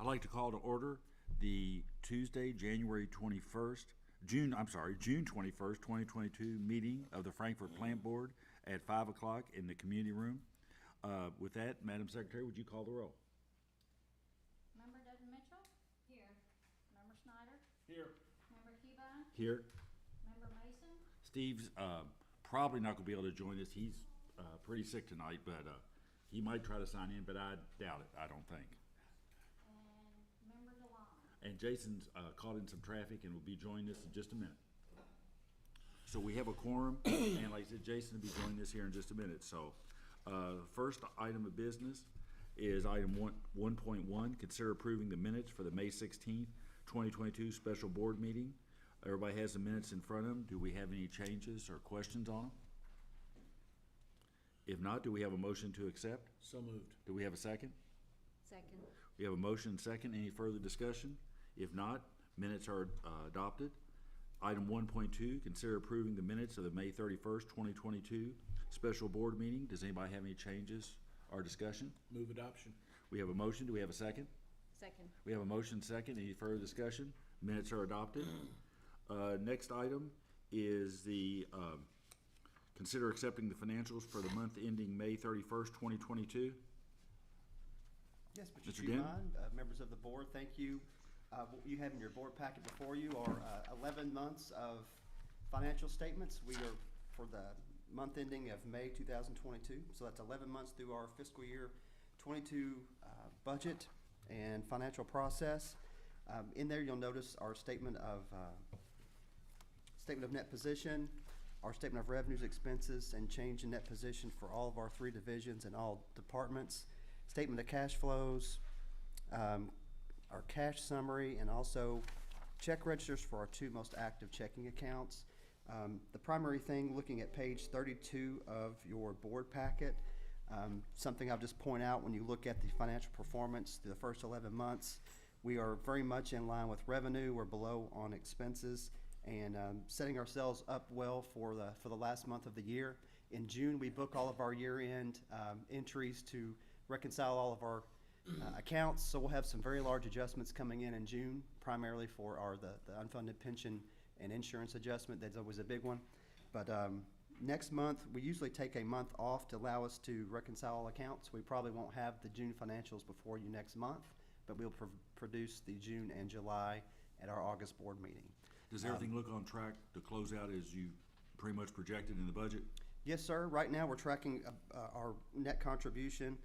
I'd like to call to order the Tuesday, June 21st, 2022 meeting of the Frankfurt Plant Board at 5 o'clock in the community room. With that, Madam Secretary, would you call the roll? Member Devin Mitchell? Here. Member Snyder? Here. Member Keeban? Here. Member Mason? Steve's probably not going to be able to join us. He's pretty sick tonight, but he might try to sign in, but I doubt it, I don't think. And Member DeLon? And Jason's caught in some traffic and will be joining us in just a minute. So we have a quorum, and like I said, Jason will be joining us here in just a minute. So first item of business is item 1.1, consider approving the minutes for the May 16th, 2022 special board meeting. Everybody has the minutes in front of them. Do we have any changes or questions on them? If not, do we have a motion to accept? So moved. Do we have a second? Second. We have a motion and second. Any further discussion? If not, minutes are adopted. Item 1.2, consider approving the minutes of the May 31st, 2022 special board meeting. Does anybody have any changes or discussion? Move adoption. We have a motion. Do we have a second? Second. We have a motion second. Any further discussion? Minutes are adopted. Next item is the consider accepting the financials for the month ending May 31st, 2022. Yes, Mr. Mr. Den? Chairman, members of the board, thank you. What you have in your board packet before you are 11 months of financial statements. We are for the month ending of May 2022. So that's 11 months through our fiscal year 22 budget and financial process. In there, you'll notice our statement of net position, our statement of revenues, expenses, and change in net position for all of our 3 divisions and all departments. Statement of cash flows, our cash summary, and also check registers for our 2 most active checking accounts. The primary thing, looking at page 32 of your board packet, something I'll just point out when you look at the financial performance through the first 11 months, we are very much in line with revenue. We're below on expenses, and setting ourselves up well for the last month of the year. In June, we book all of our year-end entries to reconcile all of our accounts, so we'll have some very large adjustments coming in June, primarily for the unfunded pension and insurance adjustment. That's always a big one. But next month, we usually take a month off to allow us to reconcile all accounts. We probably won't have the June financials before you next month, but we'll produce the June and July at our August board meeting. Does everything look on track to close out as you pretty much projected in the budget? Yes, sir. Right now, we're tracking our net contribution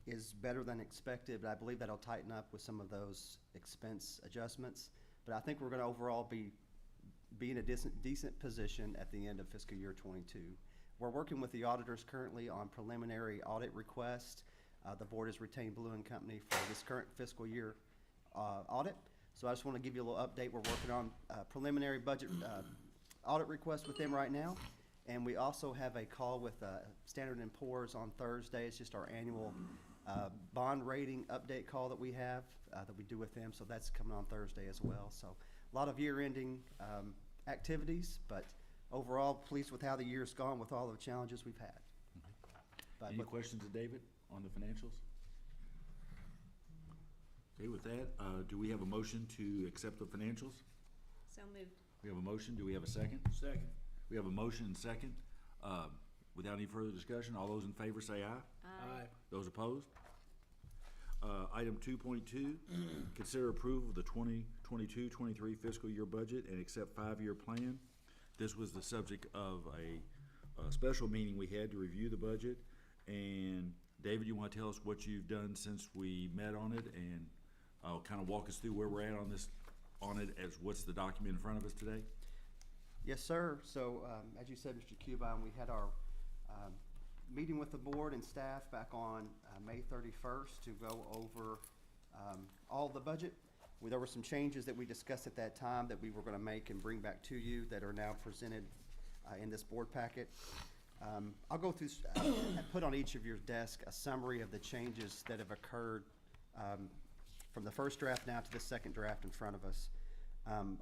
is better than expected, but I believe that'll tighten up with some of those expense adjustments. But I think we're going to overall be in a decent position at the end of fiscal year 22. We're working with the auditors currently on preliminary audit requests. The board has retained Blue & Company for this current fiscal year audit. So I just want to give you a little update. We're working on preliminary budget audit requests with them right now. And we also have a call with Standard & Poor's on Thursday. It's just our annual bond rating update call that we have, that we do with them. So that's coming on Thursday as well. So a lot of year-ending activities, but overall pleased with how the year's gone with all the challenges we've had. Any questions of David on the financials? Okay, with that, do we have a motion to accept the financials? So moved. We have a motion. Do we have a second? Second. We have a motion and second. Without any further discussion, all those in favor say aye. Aye. Those opposed? Item 2.2, consider approval of the 2022-23 fiscal year budget and accept 5-year plan. This was the subject of a special meeting we had to review the budget. And David, you want to tell us what you've done since we met on it, and kind of walk us through where we're at on it as what's the document in front of us today? Yes, sir. So as you said, Mr. Cuban, we had our meeting with the board and staff back on May 31st to go over all the budget. There were some changes that we discussed at that time that we were going to make and bring back to you that are now presented in this board packet. I'll go through and put on each of your desk a summary of the changes that have occurred from the first draft now to the second draft in front of us.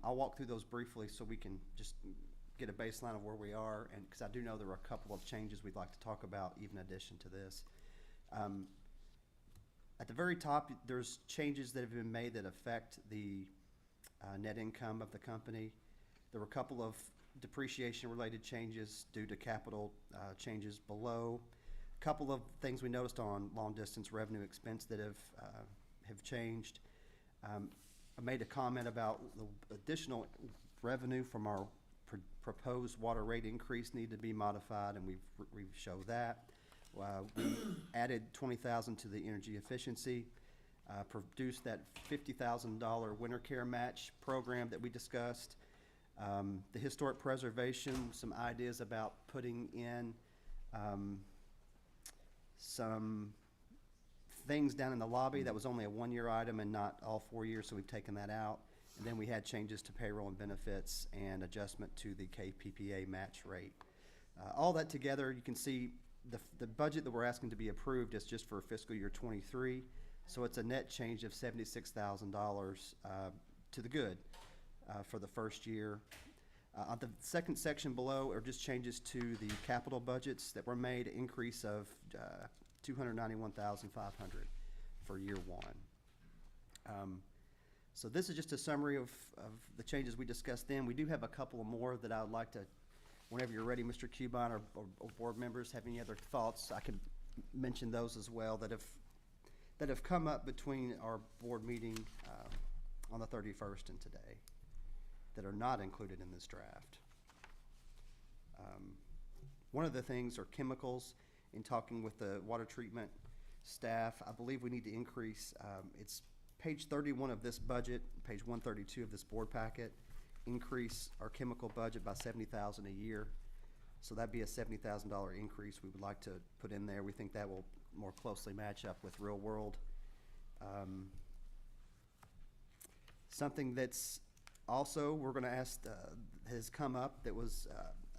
I'll walk through those briefly so we can just get a baseline of where we are, and because I do know there are a couple of changes we'd like to talk about even in addition to this. At the very top, there's changes that have been made that affect the net income of the company. There were a couple of depreciation-related changes due to capital changes below. A couple of things we noticed on long-distance revenue expense that have changed. I made a comment about the additional revenue from our proposed water rate increase need to be modified, and we show that. We added $20,000 to the energy efficiency, produced that $50,000 winter care match program that we discussed. The historic preservation, some ideas about putting in some things down in the lobby. That was only a one-year item and not all 4 years, so we've taken that out. And then we had changes to payroll and benefits and adjustment to the KPPA match rate. All that together, you can see the budget that we're asking to be approved is just for fiscal year '23. So it's a net change of $76,000 to the good for the first year. On the second section below are just changes to the capital budgets that were made, an increase of $291,500 for year one. So this is just a summary of the changes we discussed then. We do have a couple more that I would like to, whenever you're ready, Mr. Cubine or board members have any other thoughts, I could mention those as well that have come up between our board meeting on the 31st and today that are not included in this draft. One of the things are chemicals. In talking with the water treatment staff, I believe we need to increase, it's page 31 of this budget, page 132 of this board packet, increase our chemical budget by $70,000 a year. So that'd be a $70,000 increase we would like to put in there. We think that will more closely match up with real world. Something that's also we're going to ask has come up that was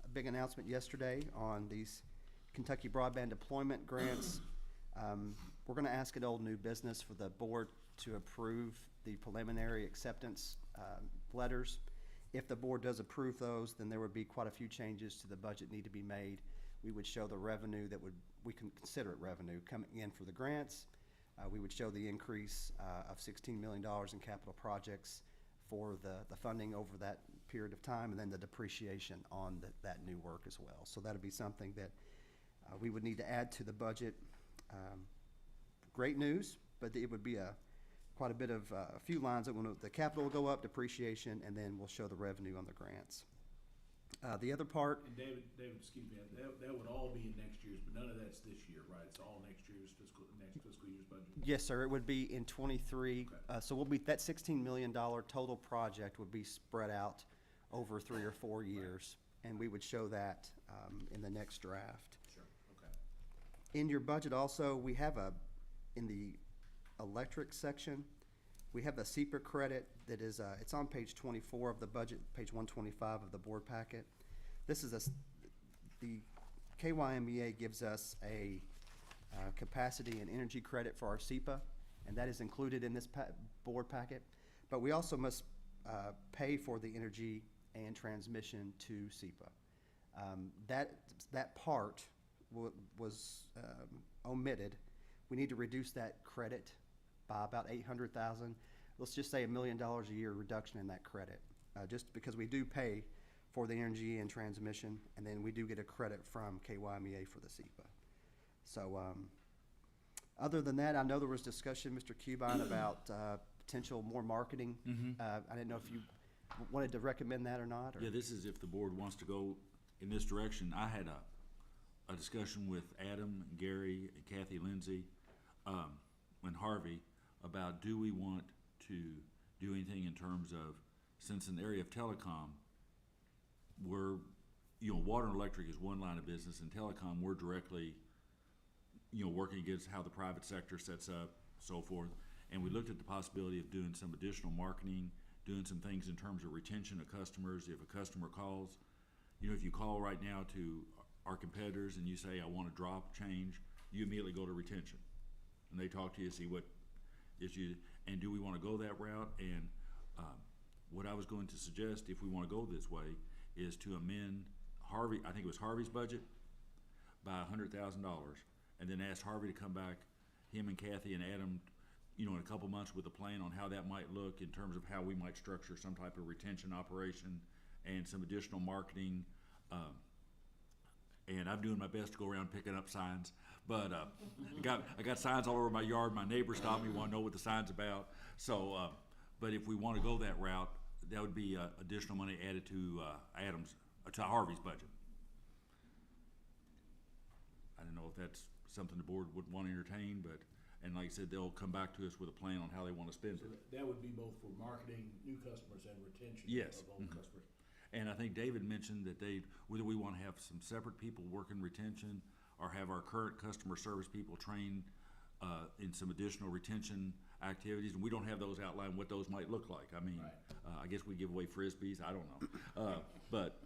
a big announcement yesterday on these Kentucky Broadband Deployment Grants. We're going to ask at old new business for the board to approve the preliminary acceptance letters. If the board does approve those, then there would be quite a few changes to the budget need to be made. We would show the revenue that we can consider it revenue coming in for the grants. We would show the increase of $16 million in capital projects for the funding over that period of time, and then the depreciation on that new work as well. So that'll be something that we would need to add to the budget. Great news, but it would be quite a bit of a few lines that the capital will go up, depreciation, and then we'll show the revenue on the grants. The other part. And David, excuse me, that would all be in next year's, but none of that's this year, right? It's all next year's next fiscal year's budget? Yes, sir, it would be in '23. Okay. So that $16 million total project would be spread out over 3 or 4 years, and we would show that in the next draft. Sure, okay. In your budget also, we have in the electric section, we have the SEPA credit that is, it's on page 24 of the budget, page 125 of the board packet. This is the KYMEA gives us a capacity and energy credit for our SEPA, and that is included in this board packet. But we also must pay for the energy and transmission to SEPA. That part was omitted. We need to reduce that credit by about $800,000. Let's just say $1 million a year reduction in that credit, just because we do pay for the energy and transmission, and then we do get a credit from KYMEA for the SEPA. So other than that, I know there was discussion, Mr. Cubine, about potential more marketing. I didn't know if you wanted to recommend that or not. Or? Yeah, this is if the board wants to go in this direction. I had a discussion with Adam, Gary, and Kathy Lindsay, and Harvey about do we want to do anything in terms of, since in the area of telecom, water and electric is one line of business, and telecom, we're directly, working against how the private sector sets up, so forth. And we looked at the possibility of doing some additional marketing, doing some things in terms of retention of customers. If a customer calls, if you call right now to our competitors and you say, I want to drop change, you immediately go to retention. And they talk to you, see what issue, and do we want to go that route? And what I was going to suggest, if we want to go this way, is to amend Harvey, I think it was Harvey's budget, by $100,000, and then ask Harvey to come back, him and Kathy and Adam, in a couple months with a plan on how that might look in terms of how we might structure some type of retention operation and some additional marketing. And I'm doing my best to go around picking up signs, but I got signs all over my yard. My neighbors stop me, want to know what the sign's about. So, but if we want to go that route, that would be additional money added to to Harvey's budget. I don't know if that's something the board would want to entertain, but, and like I said, they'll come back to us with a plan on how they want to spend So it. that would be both for marketing new customers and retention Yes. of old customers. And I think David mentioned that whether we want to have some separate people working retention or have our current customer service people trained in some additional retention activities, and we don't have those outlined, what those might look like. I mean, Right. I guess we give away Frisbees, I don't know. But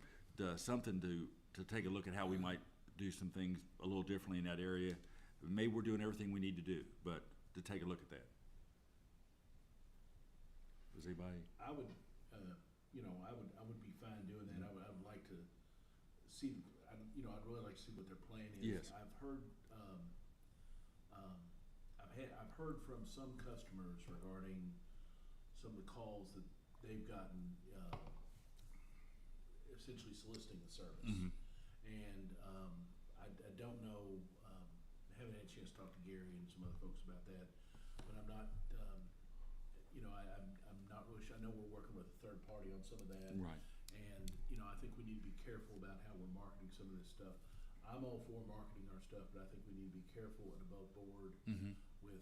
something to take a look at how we might do some things a little differently in that area. Maybe we're doing everything we need to do, but to take a look at that. Does anybody? I would, I would be fine doing that. I would like to see, I'd really like to see what their plan is. Yes. I've heard, I've heard from some customers regarding some of the calls that they've gotten, essentially soliciting the service. Mhm. And, I don't know, haven't had a chance to talk to Gary and some other folks about that, but I'm not, I'm not really sure. I know we're working with a third party on some of that. Right. And, I think we need to be careful about how we're marketing some of this stuff. I'm all for marketing our stuff, but I think we need to be careful and above board Mhm. with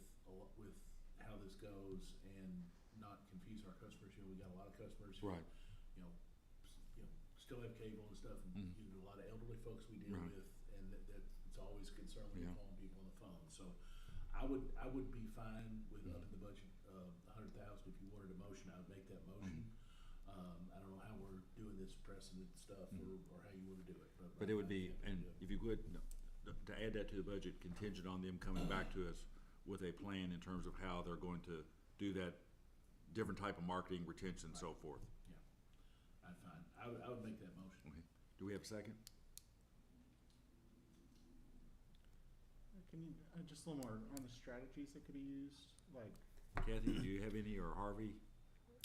how this goes and not confuse our customers. We got a lot of customers who, Right. still have cable and stuff, and Mhm. a lot of elderly folks we deal Right. with, and that it's always a concern when Yeah. you're calling people on the phone. So I would be fine with upping the budget $100,000. If you wanted a motion, I would make that motion. I don't know how we're doing this precedent stuff or how you want to do it. But it would be, right now, and do it. if you could, to add that to the budget, contingent on them coming back to us with a plan in terms of how they're going to do that different type of marketing, retention, and so forth. I'd fine. I would make that motion. Okay. Do we have a second? Can you, just a little more on the strategies that could be used, like, Kathy, do you have any, or Harvey?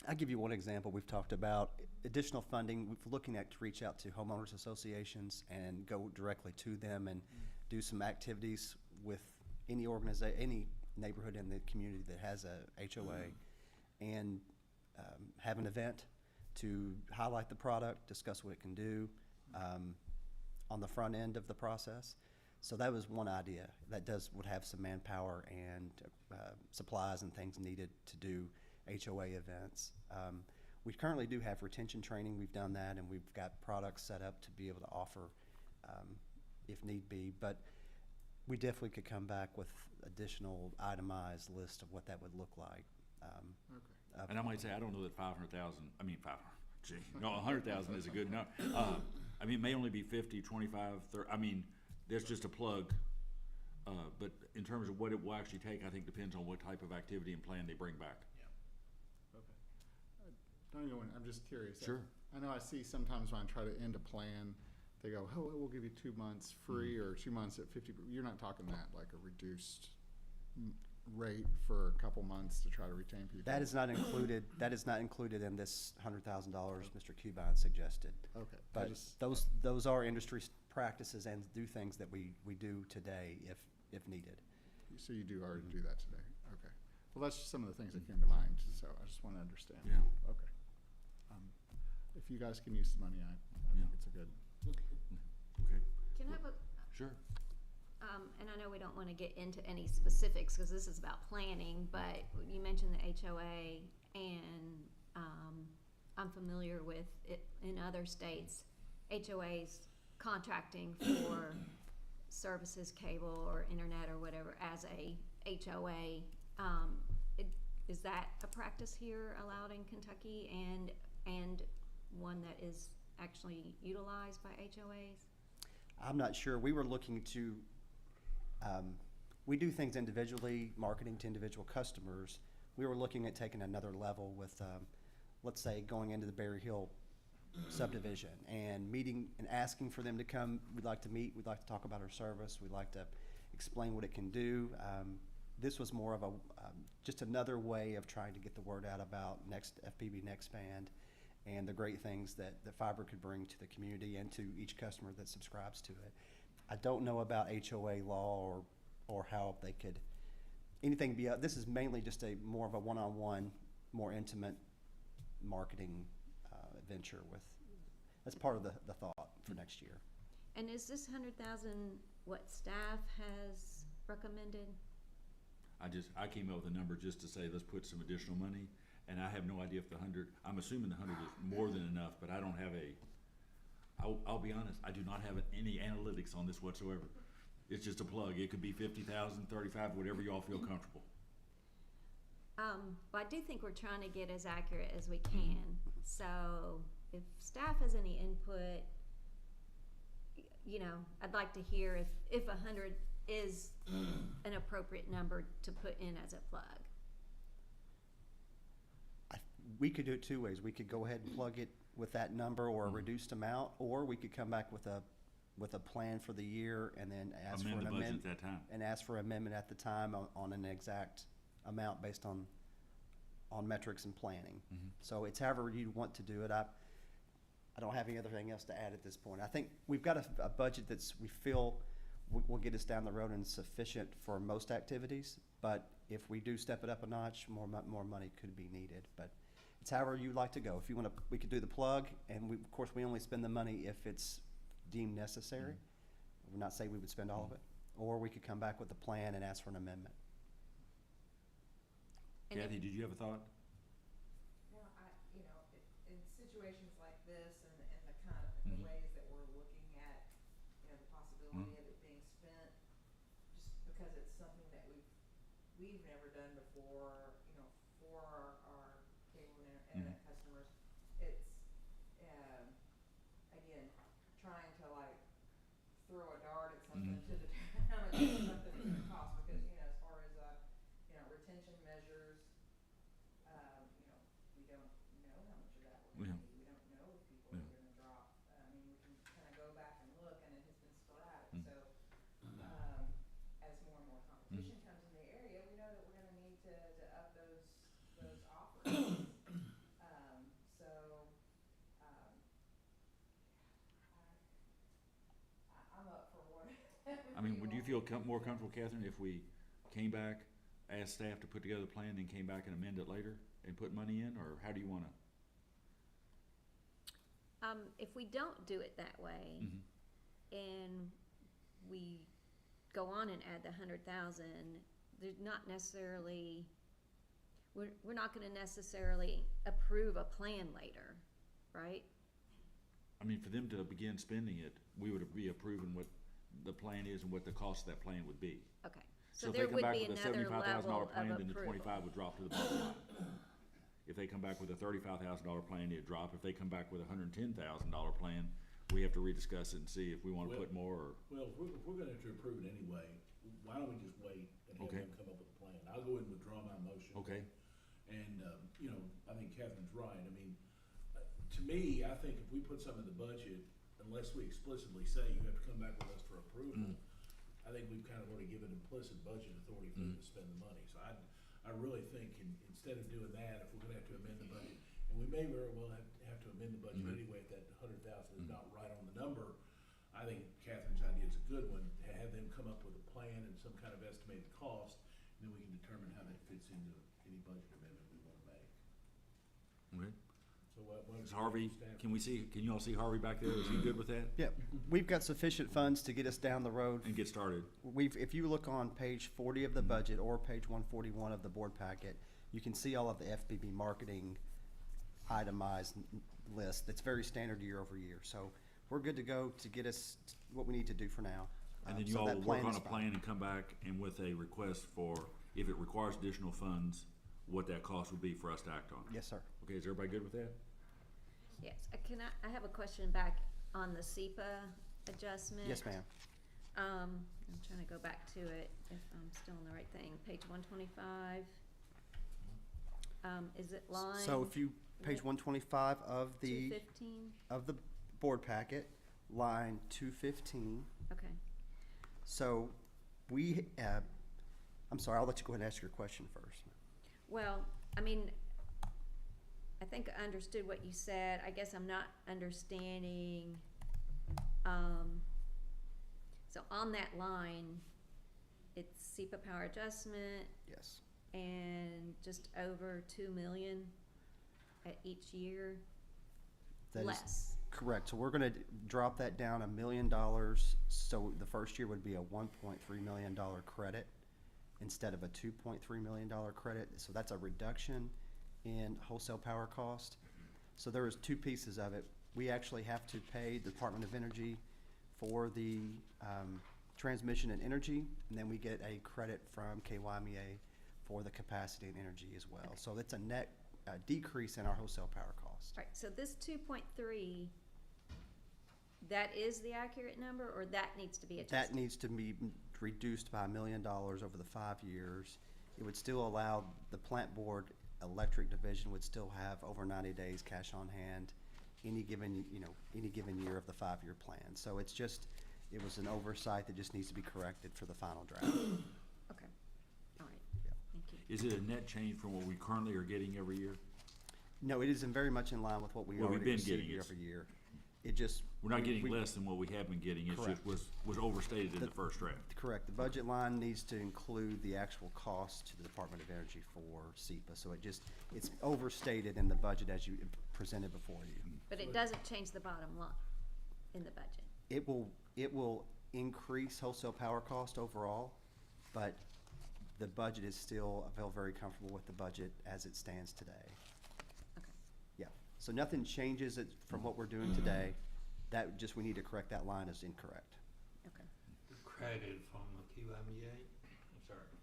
I'll give you one example. We've talked about additional funding. We're looking at to reach out to homeowners associations and go directly to them and do some activities with any any neighborhood in the community that has a HOA, and have an event to highlight the product, discuss what it can do on the front end of the process. So that was one idea. That would have some manpower and supplies and things needed to do HOA events. We currently do have retention training. We've done that, and we've got products set up to be able to offer if need be. But we definitely could come back with additional itemized list of what that would look like. okay. And I might say, I don't know that 100,000 is a good number. I mean, it may only be 50, 25, 30, that's just a plug. But in terms of what it will actually take, I think depends on what type of activity and plan they bring back. Okay. Don't go in, I'm just curious. Sure. I know I see sometimes when I try to end a plan, they go, oh, we'll give you 2 months free or 2 months at 50, you're not talking that, like a reduced rate for a couple months to try to retain people? That is not included, in this $100,000 Mr. Cubine suggested. Okay. But those are industry practices and do things that we do today if needed. So you do already do that today? Okay. Well, that's just some of the things that came to mind, so I just want to understand. Yeah. Okay. If you guys can use the money, I think it's a good. Okay, Can I have a, sure. and I know we don't want to get into any specifics because this is about planning, but you mentioned the HOA, and I'm familiar with it in other states, HOAs contracting for services, cable or internet or whatever as a HOA. Is that a practice here allowed in Kentucky and one that is actually utilized by HOAs? I'm not sure. We were looking to, we do things individually, marketing to individual customers. We were looking at taking another level with, let's say, going into the Berry Hill subdivision and meeting and asking for them to come. We'd like to meet. We'd like to talk about our service. We'd like to explain what it can do. this was more of a, just another way of trying to get the word out about FPB Next Band and the great things that fiber could bring to the community and to each customer that subscribes to it. I don't know about HOA law or how they could, anything beyond, this is mainly just more of a one-on-one, more intimate marketing venture with, that's part of the thought for next year. And is this 100,000 what staff has recommended? I came up with a number just to say, let's put some additional money, and I have no idea if I'm assuming the 100 is more than enough, but I don't have I'll be honest, I do not have any analytics on this whatsoever. It's just a plug. It could be 50,000, 35, whatever y'all feel comfortable. Well, I do think we're trying to get as accurate as we can. So if staff has any input, I'd like to hear if 100 is an appropriate number to put in as a plug. We could do it two ways. We could go ahead and plug it with that number or a reduced amount, or we could come back with a plan for the year and then ask for an Amend the budget amendment. at that time. And ask for amendment at the time on an exact amount based on metrics and planning. So it's however you want to do it. I don't have anything else to add at this point. I think we've got a budget we feel will get us down the road and sufficient for most activities. But if we do step it up a notch, more money could be needed. But it's however you'd like to go. If you want to, we could do the plug, and of course we only spend the money if it's deemed necessary. We're not saying we would spend all of it, or we could come back with a plan and ask for an amendment. And Kathy, did you have a thought? No, in situations like this and the kind of the ways that we're looking at, the possibility of it being spent, just because it's something that we've never done before, for our cable and internet customers, it's, again, trying to like throw a dart at something to determine how much something is gonna cost, because, as far as, retention measures, we don't know how much of that we're gonna need. We don't know if people are gonna drop. We can kind of go back and look, and it has been sporadic. So, as more and more competition comes in the area, we know that we're gonna need to up those offerings. I'm up for what. Would you feel more comfortable, Catherine, if we came back, asked staff to put together a plan, and came back and amend it later and put money in, or how do you want to? If we don't do it that way, and we go on and add the 100,000, there's not necessarily, we're not going to necessarily approve a plan later, right? For them to begin spending it, we would be approving what the plan is and what the cost of that plan would be. Okay. So if there they come would back be with a another $75,000 level plan, of then the approval. 25 would drop to the bottom line. If they come back with a $35,000 plan, it'd drop. If they come back with a $110,000 plan, we have to rediscuss it and see if we want to put more or. Well, if we're gonna have to approve it anyway, why don't we just wait and have Okay. them come up with a plan? I'll go ahead and withdraw my motion. Okay. And, I think Catherine's right. To me, I think if we put something in the budget, unless we explicitly say you have to come back with us for approval, I think we've kind of already given implicit budget authority for them to spend the money. So I really think instead of doing that, if we're gonna have to amend the budget, and we may very well have to amend the budget anyway if that 100,000 is not right on the number, I think Catherine's idea is a good one, to have them come up with a plan and some kind of estimated cost, and then we can determine how that fits into any budget amendment we wanna make. Okay. So what Is Harvey, can you all see Harvey back there? Is he good with that? Yeah, we've got sufficient funds to get us down the road. And get started? If you look on page 40 of the budget or page 141 of the board packet, you can see all of the FPB marketing itemized list. That's very standard year over year. So we're good to go to get us what we need to do for now. And then So you all that will work plan on is a fine. plan and come back and with a request for, if it requires additional funds, what that cost would be for us to act on. Yes, sir. Okay, is everybody good with that? Yes. I have a question back on the SEPA adjustment. Yes, ma'am. I'm trying to go back to it if I'm still on the right thing. Page 125. Is it line? So if you, page 125 of the 215? board packet, line 215. Okay. So we, I'm sorry, I'll let you go ahead and ask your question first. Well, I mean, I think I understood what you said. I guess I'm not understanding, so on that line, it's SEPA power adjustment Yes. and just over 2 million at each year, That is less. correct. So we're gonna drop that down $1 million. So the first year would be a $1.3 million credit instead of a $2.3 million credit. So that's a reduction in wholesale power cost. So there is two pieces of it. We actually have to pay the Department of Energy for the transmission and energy, and then we get a credit from KYMEA for the capacity and energy as well. Okay. So it's a net decrease in our wholesale power cost. Right, so this 2.3, that is the accurate number, or that needs to be adjusted? That needs to be reduced by $1 million over the 5 years. It would still allow the plant board electric division would still have over 90 days cash on hand any given year of the 5-year plan. So it's just, it was an oversight that just needs to be corrected for the final draft. Okay, all right, Yeah. thank you. Is it a net change from what we currently are getting every year? No, it is very much in line with what we What we've already been receive getting year is- over year. It just. We're not getting we- less than what we have been getting, it's Correct. just was overstated in the first draft. Correct. The budget line needs to include the actual cost to the Department of Energy for SEPA. So it's overstated in the budget as you presented before you. But it doesn't change the bottom line in the budget. It will increase wholesale power cost overall, but the budget is still, I feel very comfortable with the budget as it stands today. Okay, Yeah, so nothing changes it from what we're doing today. That just, we need to correct that line as incorrect. okay. The credit from the QMEA, I'm sorry,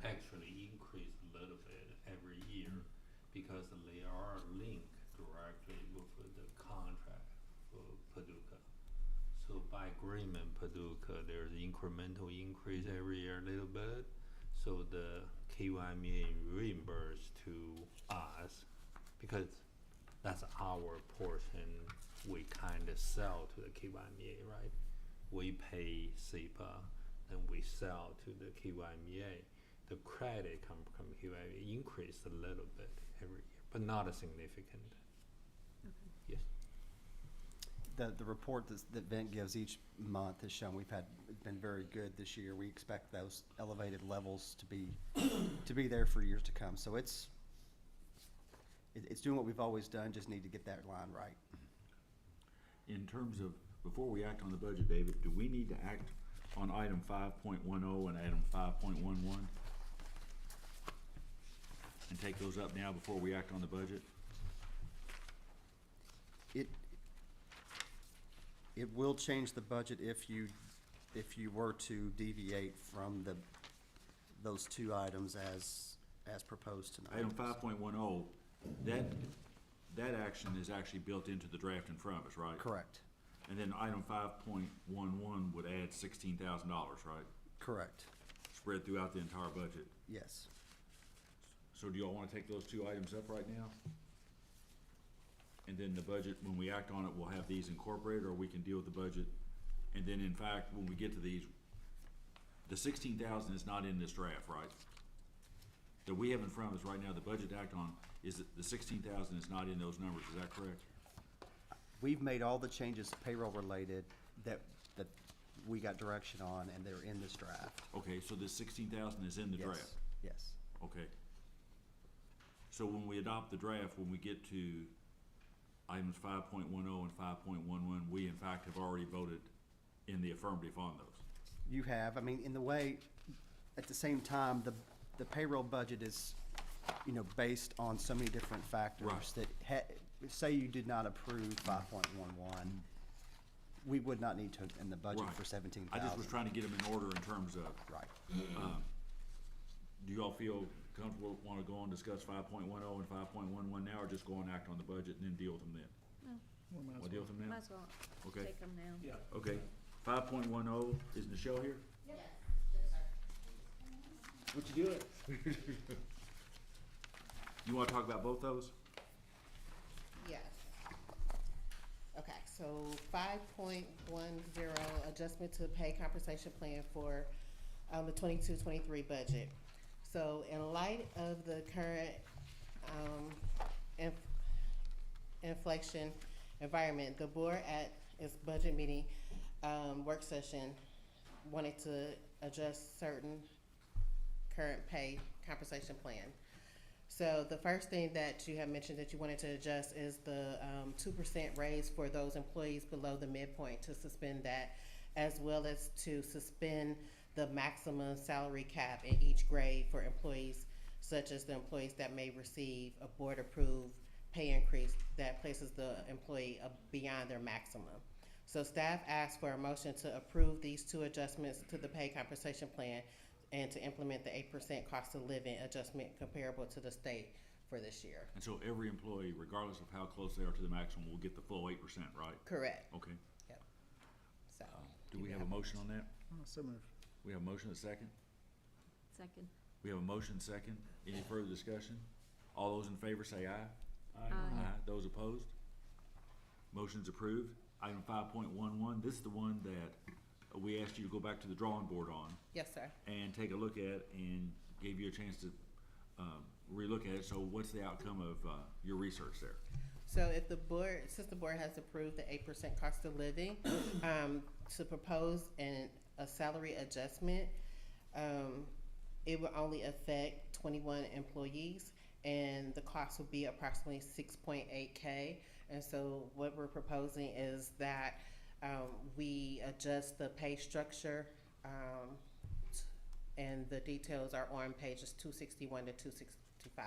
actually increased a little bit every year because they are linked directly with the contract for Paducah. So by agreement, Paducah, there's incremental increase every year a little bit. So the QMEA reimburse to us because that's our portion we kind of sell to the QMEA, right? We pay SEPA, then we sell to the QMEA. The credit come from QMEA increased a little bit every year, but not a significant. Yes. The report that Vint gives each month has shown we've been very good this year. We expect those elevated levels to be there for years to come. So it's doing what we've always done, just need to get that line right. In terms of, before we act on the budget, David, do we need to act on item 5.10 and item 5.11? And take those up now before we act on the budget? It will change the budget if you were to deviate from those two items as proposed tonight. Item 5.10, that action is actually built into the draft in front of us, right? Correct, And then item 5.11 would add $16,000, right? correct, Spread throughout the entire budget. yes. So do y'all wanna take those two items up right now? And then the budget, when we act on it, we'll have these incorporated, or we can deal with the budget. And then in fact, when we get to these, the 16,000 is not in this draft, right? That we have in front of us right now, the budget to act on, is that the 16,000 is not in those numbers, is that correct? We've made all the changes payroll related that we got direction on, and they're in this draft. Okay, so this 16,000 is in the Yes, draft? yes, Okay. So when we adopt the draft, when we get to items 5.10 and 5.11, we in fact have already voted in the affirmative on those. you have, I mean, in the way, at the same time, the payroll budget is, based on so many different factors Right. that say you did not approve 5.11, we would not need to in the budget Right. for 17,000. I just was trying to get them in order in terms of, Right. do y'all feel comfortable, wanna go on and discuss 5.10 and 5.11 now, or just go and act on the budget and then deal with them then? We'll deal with them now? Might as well Okay. take them now. Yeah. Okay, 5.10, is Michelle here? What you doing? You wanna talk about both those? Yes. Okay, so 5.10, adjustment to pay compensation plan for the 22-23 budget. So in light of the current, inflation environment, the board at its budget meeting, work session, wanted to adjust certain current pay compensation plan. So the first thing that you have mentioned that you wanted to adjust is the 2% raise for those employees below the midpoint, to suspend that, as well as to suspend the maximum salary cap in each grade for employees, such as the employees that may receive a board-approved pay increase that places the employee beyond their maximum. So staff asked for a motion to approve these two adjustments to the pay compensation plan and to implement the 8% cost of living adjustment comparable to the state for this year. And so every employee, regardless of how close they are to the maximum, will get the full 8%, right? Correct. Okay. Yep. So. Do we have a motion on that? So moved. We have a motion and a second? Second. We have a motion second. Any further discussion? All those in favor say aye. Aye. Those opposed? Motion's approved. Item 5.11, this is the one that we asked you to go back to the drawing board on Yes, sir. and take a look at, and gave you a chance to relook at it. So what's the outcome of your research there? So if the board, since the board has approved the 8% cost of living, to propose a salary adjustment, it will only affect 21 employees, and the cost will be approximately 6.8K. And so what we're proposing is that we adjust the pay structure, and the details are on pages 261 to 265.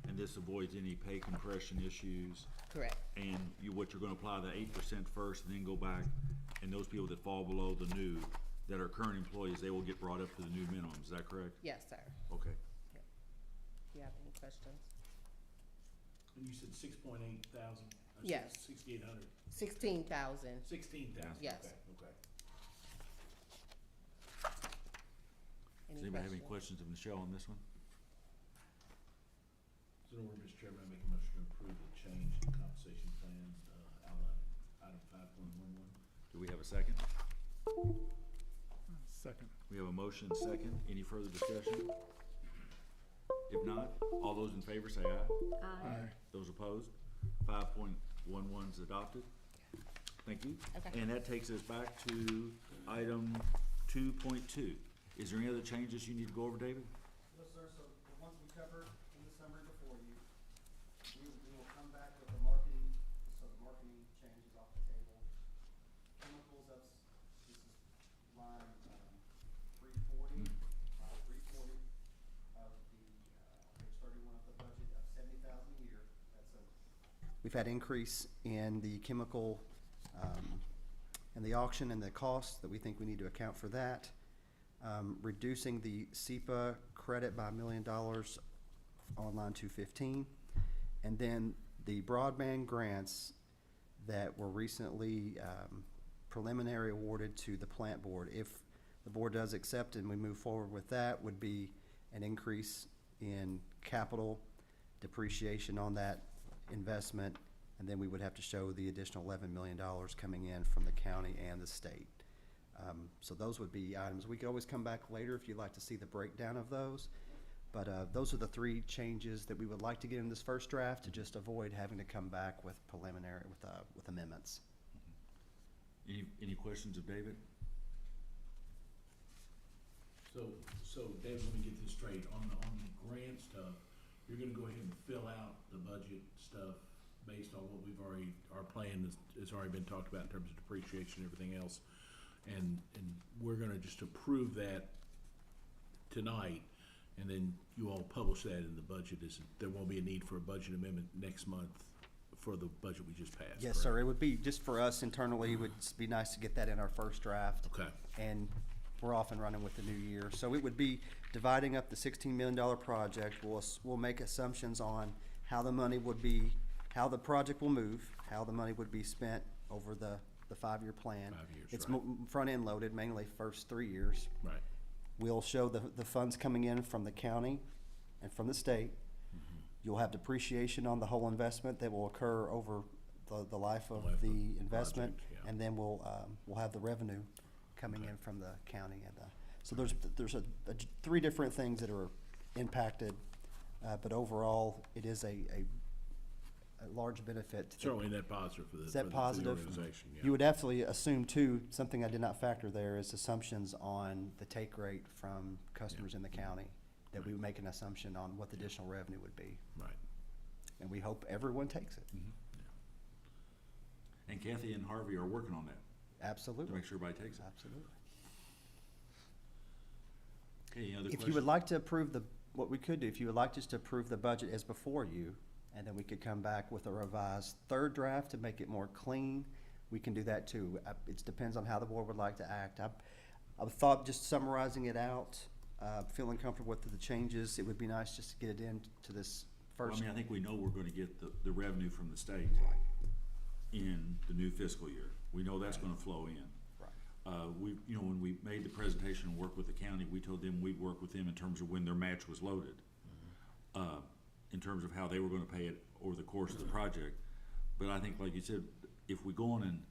And this avoids any pay compression issues. Correct. And what you're gonna apply the 8% first, and then go back, and those people that fall below the new, that are current employees, they will get brought up to the new minimum. Is that correct? Yes, sir. Okay. Do you have any questions? And you said 6,800? Yes. 6,800? 16,000. 16,000? Yes. Okay. Does anybody have any questions of Michelle on this one? So in order, Mr. Chairman, I make a motion to approve the change in compensation plan, outlined in item 5.11. Do we have a second? Second. We have a motion and second. Any further discussion? If not, all those in favor say aye. Aye. Those opposed? 5.11 is adopted. Thank you. Okay. And that takes us back to item 2.2. Is there any other changes you need to go over, David? No, sir, so the ones we covered in the summary before you, we will come back with the marketing, so the marketing changes off the table. Chemicals, this is line, 340, of page 31 of the budget of 70,000 a year. We've had increase in the chemical, and the auction and the cost that we think we need to account for that. Reducing the SEPA credit by $1 million on line 215. And then the broadband grants that were recently preliminary awarded to the plant board. If the board does accept and we move forward with that, would be an increase in capital depreciation on that investment. And then we would have to show the additional $11 million coming in from the county and the state. So those would be items. We could always come back later if you'd like to see the breakdown of those. But those are the three changes that we would like to get in this first draft, to just avoid having to come back with preliminary, with amendments. Any questions of David? So David, let me get this straight. On the grant stuff, you're gonna go ahead and fill out the budget stuff based on what our plan has already been talked about in terms of depreciation and everything else. And we're gonna just approve that tonight, and then you all publish that in the budget. There won't be a need for a budget amendment next month for the budget we just passed, Yes, correct? sir. It would be, just for us internally, it would just be nice to get that in our first draft. Okay. And we're off and running with the new year. So it would be dividing up the $16 million project. We'll make assumptions on how the money would be, how the project will move, how the money would be spent over the 5-year plan. 5 years, It's right. front-end loaded, mainly first 3 years. Right. We'll show the funds coming in from the county and from the state. You'll have depreciation on the whole investment that will occur over the life of the investment. project, yeah. And then we'll have the revenue coming in from the county and So there's three different things that are impacted, but overall, it is a large benefit to the Certainly net positive for the, Is that for the positive? organization, yeah. You would absolutely assume too, something I did not factor there is assumptions on the take rate from customers in the county. That we would make an assumption on what the additional revenue would be. Right. And we hope everyone takes it. And Kathy and Harvey are working on that, to Absolutely. make sure everybody takes it. Absolutely. Okay, any other If questions? you would like to approve what we could do, if you would like just to approve the budget as before you, and then we could come back with a revised third draft to make it more clean, we can do that too. It depends on how the board would like to act. I thought just summarizing it out, feeling comfortable with the changes, it would be nice just to get it into this Well, first. I mean, I think we know we're gonna get the revenue from the state in the new fiscal year. We know that's gonna flow in. Right. When we made the presentation and worked with the county, we told them we'd work with them in terms of when their match was loaded. In terms of how they were gonna pay it over the course of the project. But I think, like you said, if we go on and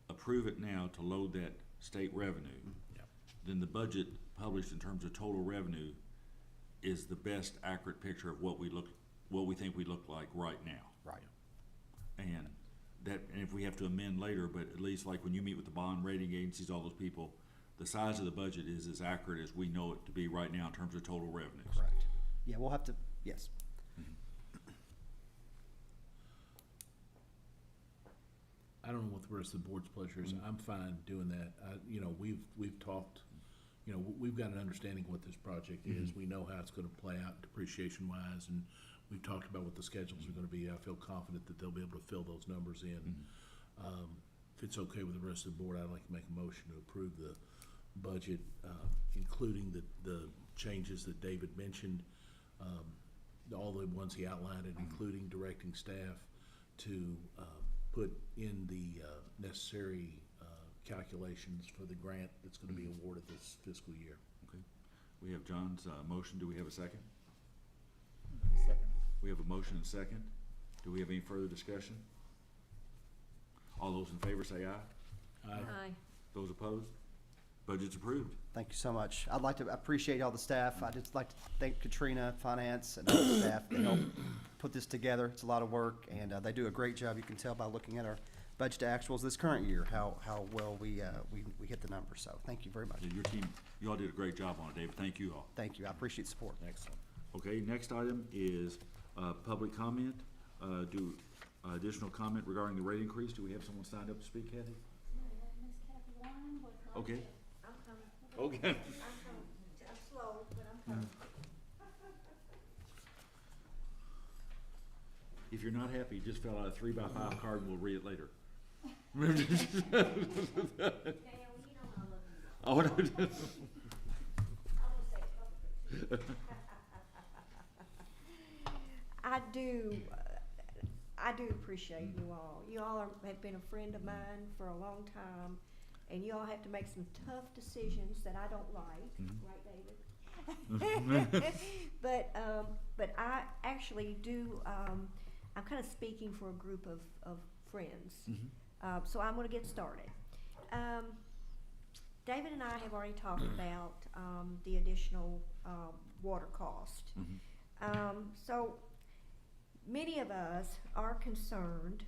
approve it now to load that state revenue, Yeah. then the budget published in terms of total revenue is the best accurate picture of what we think we look like right now. Right. And if we have to amend later, but at least like when you meet with the bond rating agencies, all those people, the size of the budget is as accurate as we know it to be right now in terms of total revenues. Correct. Yeah, we'll have to, yes. I don't know what the rest of the board's pleasure is. I'm fine doing that. We've talked, we've got an understanding of what this project is. We know how it's gonna play out depreciation wise, and we've talked about what the schedules are gonna be. I feel confident that they'll be able to fill those numbers in. If it's okay with the rest of the board, I'd like to make a motion to approve the budget, including the changes that David mentioned, all the ones he outlined, and including directing staff to put in the necessary calculations for the grant that's gonna be awarded this fiscal year. Okay. We have John's motion. Do we have a second? Second. We have a motion and a second. Do we have any further discussion? All those in favor say aye. Aye. Those opposed? Budget's approved. Thank you so much. I appreciate all the staff. I'd just like to thank Katrina, finance, and all the staff that helped put this together. It's a lot of work, and they do a great job. You can tell by looking at our budget actuals this current year, how well we hit the numbers. So thank you very much. Yeah, your team, you all did a great job on it, David. Thank you all. Thank you. I appreciate the support. Excellent. Okay, next item is public comment. Do additional comment regarding the rate increase. Do we have someone signed up to speak, Kathy? Okay. I'm coming. Okay. I'm slow, but I'm coming. If you're not happy, just fill out a 3x5 card and we'll read it later. Dale, you know I love you. Oh, no. I'm gonna say a couple things. I do appreciate you all. You all have been a friend of mine for a long time, and you all have to make some tough decisions that I don't like, right, David? But I actually do, I'm kind of speaking for a group of friends. So I'm gonna get started. David and I have already talked about, the additional, water cost. So many of us are concerned.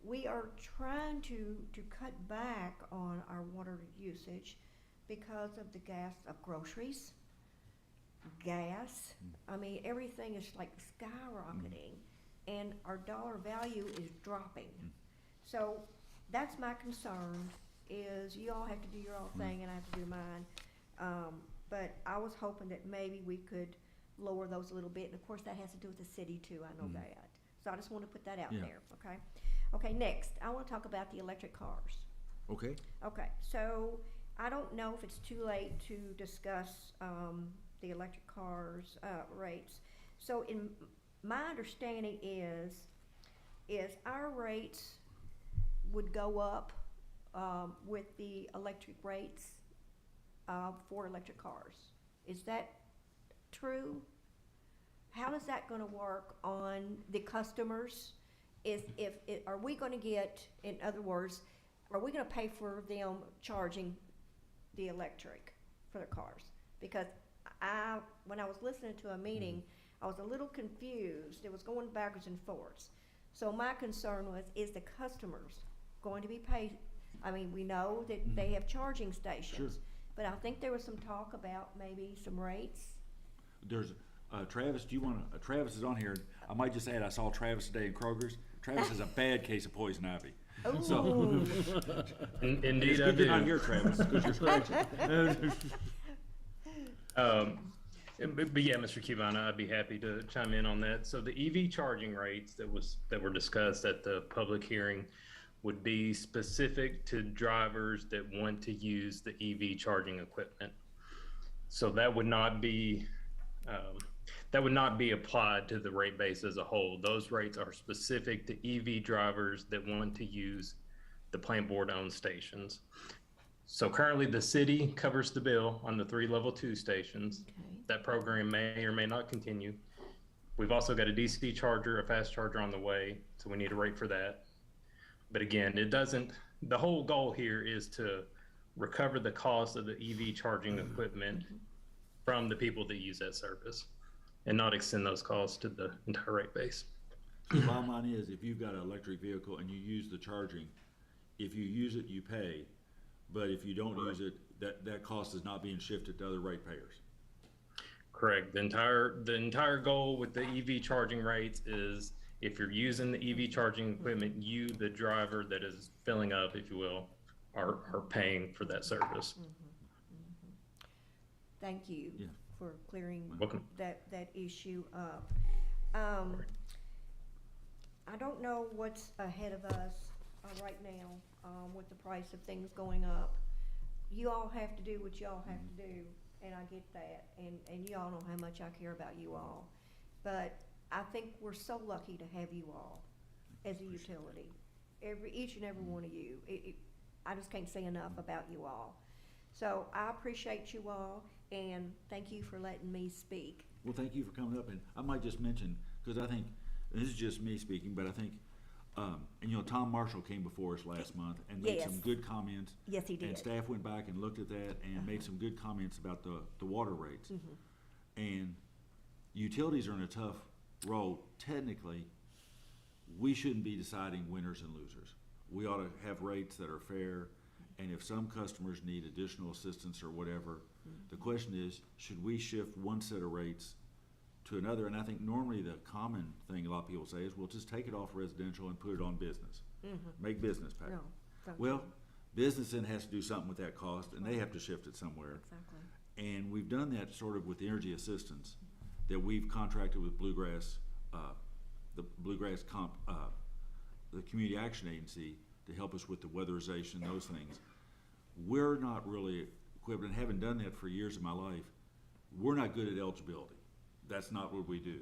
We are trying to cut back on our water usage because of the gas of groceries, gas. I mean, everything is like skyrocketing, and our dollar value is dropping. So that's my concern, is you all have to do your own thing and I have to do mine. But I was hoping that maybe we could lower those a little bit, and of course that has to do with the city too, I know that. So I just want to put that out Yeah. there, okay? Okay, next, I want to talk about the electric cars. Okay. Okay, so I don't know if it's too late to discuss the electric cars rates. So in my understanding is our rates would go up with the electric rates for electric cars. Is that true? How is that going to work on the customers? Are we going to get, in other words, are we going to pay for them charging the electric? for their cars. Because when I was listening to a meeting, I was a little confused. It was going backwards and forwards. So my concern was, is the customers going to be paid? I mean, we know that they have charging stations. Sure. But I think there was some talk about maybe some rates. There's, Travis, do you wanna, Travis is on here. I might just add, I saw Travis today in Kroger's. Travis has a bad case of poison ivy. So, Ooh. it's Indeed, I good you're not do. here, Travis, because you're scratching. But yeah, Mr. Cubana, I'd be happy to chime in on that. So the EV charging rates that were discussed at the public hearing would be specific to drivers that want to use the EV charging equipment. So that would not be applied to the rate base as a whole. Those rates are specific to EV drivers that want to use the plant board owned stations. So currently the city covers the bill on the 3 level 2 stations. Okay. That program may or may not continue. We've also got a DC charger, a fast charger on the way, so we need a rate for that. But again, the whole goal here is to recover the cost of the EV charging equipment from the people that use that service and not extend those costs to the entire rate base. So the bottom line is, if you've got an electric vehicle and you use the charging, if you use it, you pay. But if you don't use it, that cost is not being shifted to other ratepayers. Correct. The entire goal with the EV charging rates is if you're using the EV charging equipment, you, the driver that is filling up, if you will, are paying for that service. Thank you Yeah. for clearing Welcome. that issue up. I don't know what's ahead of us right now with the price of things going up. You all have to do what you all have to do, and I get that, and you all know how much I care about you all. But I think we're so lucky to have you all as a utility. Each and every one of you. I just can't say enough about you all. So I appreciate you all, and thank you for letting me speak. Well, thank you for coming up, and I might just mention, because I think, and this is just me speaking, but I think, and you know, Tom Marshall came before us last month and made some Yes. good comments. Yes, he did. And staff went back and looked at that and made some good comments about the water rates. And utilities are in a tough role. Technically, we shouldn't be deciding winners and losers. We ought to have rates that are fair, and if some customers need additional assistance or whatever, the question is, should we shift one set of rates to another? And I think normally the common thing a lot of people say is, well, just take it off residential and put it on business. Make business pay. No, thank Well, business then has to do something with that cost, and they have to shift it somewhere. Exactly. And we've done that sort of with the energy assistance, that we've contracted with Bluegrass, the Community Action Agency, to help us with the weatherization, those things. We're not really equipped, and having done that for years of my life, we're not good at eligibility. That's not what we do.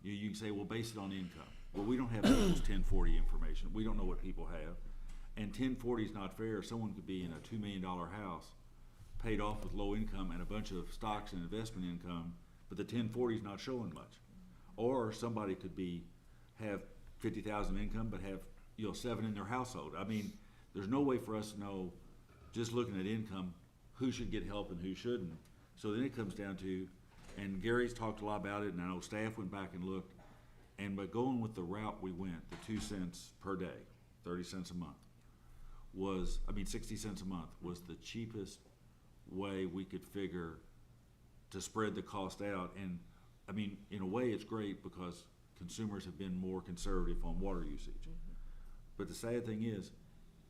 You can say, well, base it on income. Well, we don't have people's 1040 information. We don't know what people have. And 1040 is not fair. Someone could be in a $2 million house, paid off with low income and a bunch of stocks and investment income, but the 1040 is not showing much. Or somebody could have 50,000 income, but have 7 in their household. I mean, there's no way for us to know, just looking at income, who should get help and who shouldn't. So then it comes down to, and Gary's talked a lot about it, and I know staff went back and looked, and by going with the route we went, the 2 cents per day, 30 cents a month, 60 cents a month was the cheapest way we could figure to spread the cost out. And I mean, in a way, it's great because consumers have been more conservative on water usage. But the sad thing is,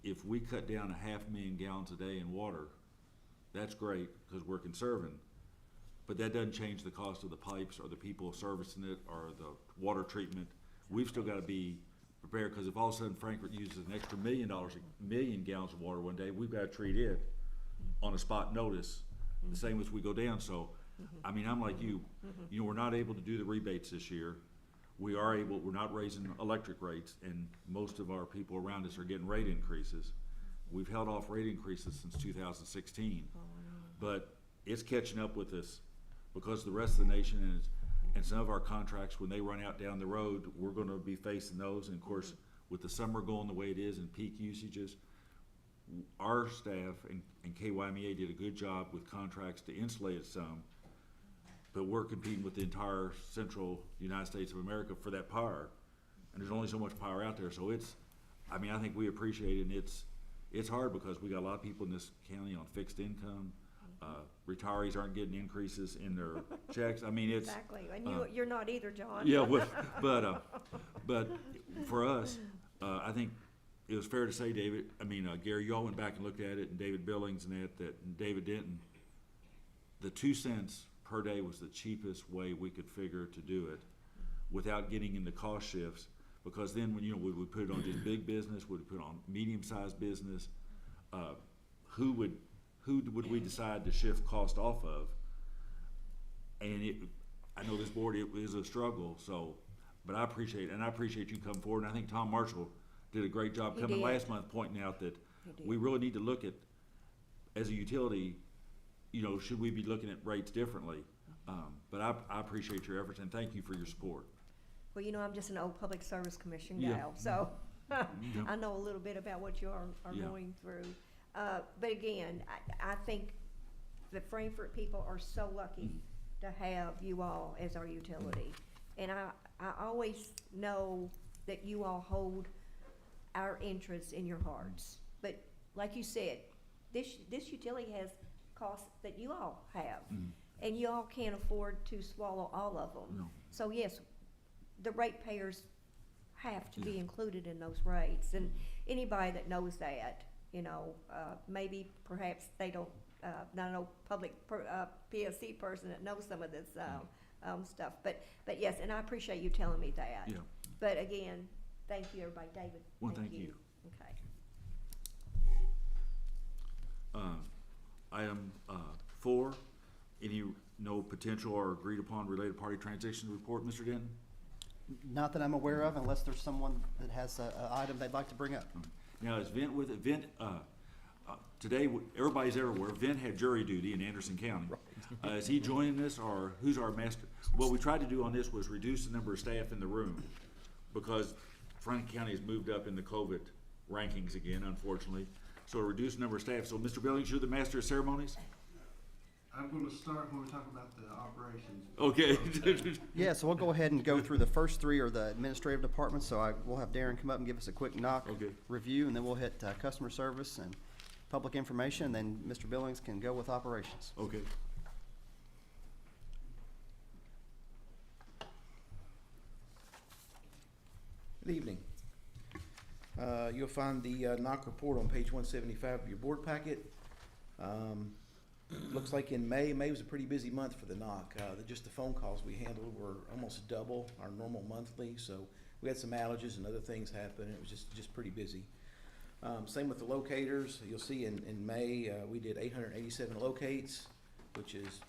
if we cut down 500,000 gallons a day in water, that's great because we're conserving. But that doesn't change the cost of the pipes or the people servicing it or the water treatment. We've still got to be prepared, because if all of a sudden Frankfurt uses an extra $1 million gallons of water one day, we've got to treat it on a spot notice, the same as we go down. So, I mean, I'm like you. We're not able to do the rebates this year. We're not raising electric rates, and most of our people around us are getting rate increases. We've held off rate increases since 2016, but it's catching up with us because the rest of the nation and some of our contracts, when they run out down the road, we're going to be facing those. And of course, with the summer going the way it is and peak usages, our staff and KYMEA did a good job with contracts to insulate it some, but we're competing with the entire central United States of America for that power, and there's only so much power out there, so it's, I mean, I think we appreciate it, and it's hard because we got a lot of people in this county on fixed income. Retirees aren't getting increases in their checks. I mean, it's. Exactly, and you're not either, John. Yeah, but for us, I think it was fair to say, David, I mean, Gary, you all went back and looked at it, and David Billings and that David Denton, the 2 cents per day was the cheapest way we could figure to do it without getting into cost shifts, because then when, would we put it on just big business, would we put it on medium-sized business? Who would we decide to shift cost off of? And I know this board, it was a struggle, so, but I appreciate it, and I appreciate you coming forward, and I think Tom Marshall did a great job coming last month pointing out that we really need to look at, as a utility, should we be looking at rates differently? But I appreciate your efforts, and thank you for your support. Well, I'm just an old Public Service Commission Yeah. gal, so Yeah. I know a little bit about what you are Yeah. going through. But again, I think the Frankfurt people are so lucky to have you all as our utility. And I always know that you all hold our interests in your hearts. But like you said, this utility has costs that you all have. And you all can't afford to swallow all of them. No. So yes, the ratepayers have to be included in those rates. And anybody that knows that, maybe perhaps they don't, not an old PSC person that knows some of this stuff. But yes, and I appreciate you telling me that. Yeah. But again, thank you, everybody. David, Well, thank you. Okay. Item 4, no potential or agreed upon related party transaction report, Mr. Denton? Not that I'm aware of, unless there's someone that has a item they'd like to bring up. Now, is Vint with it? Vint, today, everybody's everywhere. Vint had jury duty in Anderson County. Is he joining us, or who's our master? What we tried to do on this was reduce the number of staff in the room, because Franklin County has moved up in the COVID rankings again, unfortunately. So reduce the number of staff. So, Mr. Billings, you're the master of ceremonies? I'm gonna start when we talk about the operations. Okay. Yeah, so we'll go ahead and go through the first 3 are the administrative departments, so we'll have Darren come up and give us a quick knock Okay. review, and then we'll hit customer service and public information, and then Mr. Billings can go with operations. Okay. Good evening. You'll find the NOC report on page 175 of your board packet. Looks like in May was a pretty busy month for the NOC. Just the phone calls we handled were almost double our normal monthly, so we had some outages and other things happen. It was just pretty busy. Same with the locators. You'll see in May we did 887 locates, which is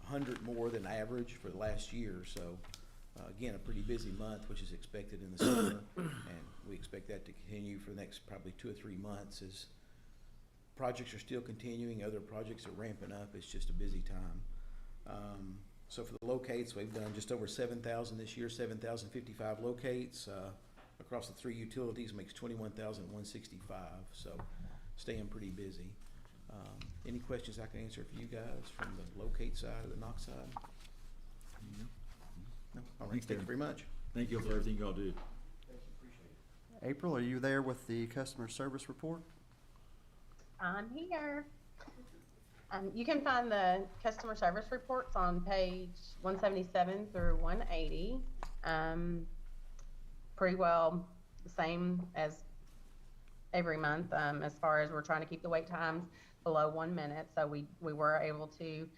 100 more than average for the last year. So again, a pretty busy month, which is expected in the summer, and we expect that to continue for the next probably 2 or 3 months as projects are still continuing, other projects are ramping up. It's just a busy time. So for the locates, we've done just over 7,000 this year, 7,055 locates. Across the 3 utilities makes 21,165, so staying pretty busy. Any questions I can answer for you guys from the locate side or the NOC side? No? All right, Thanks, thank you Darren. very much. Thank you for everything y'all do. April, are you there with the customer service report? I'm here. You can find the customer service reports on page 177 through 180. Pretty well the same as every month, as far as we're trying to keep the wait times below 1 minute. So we were able to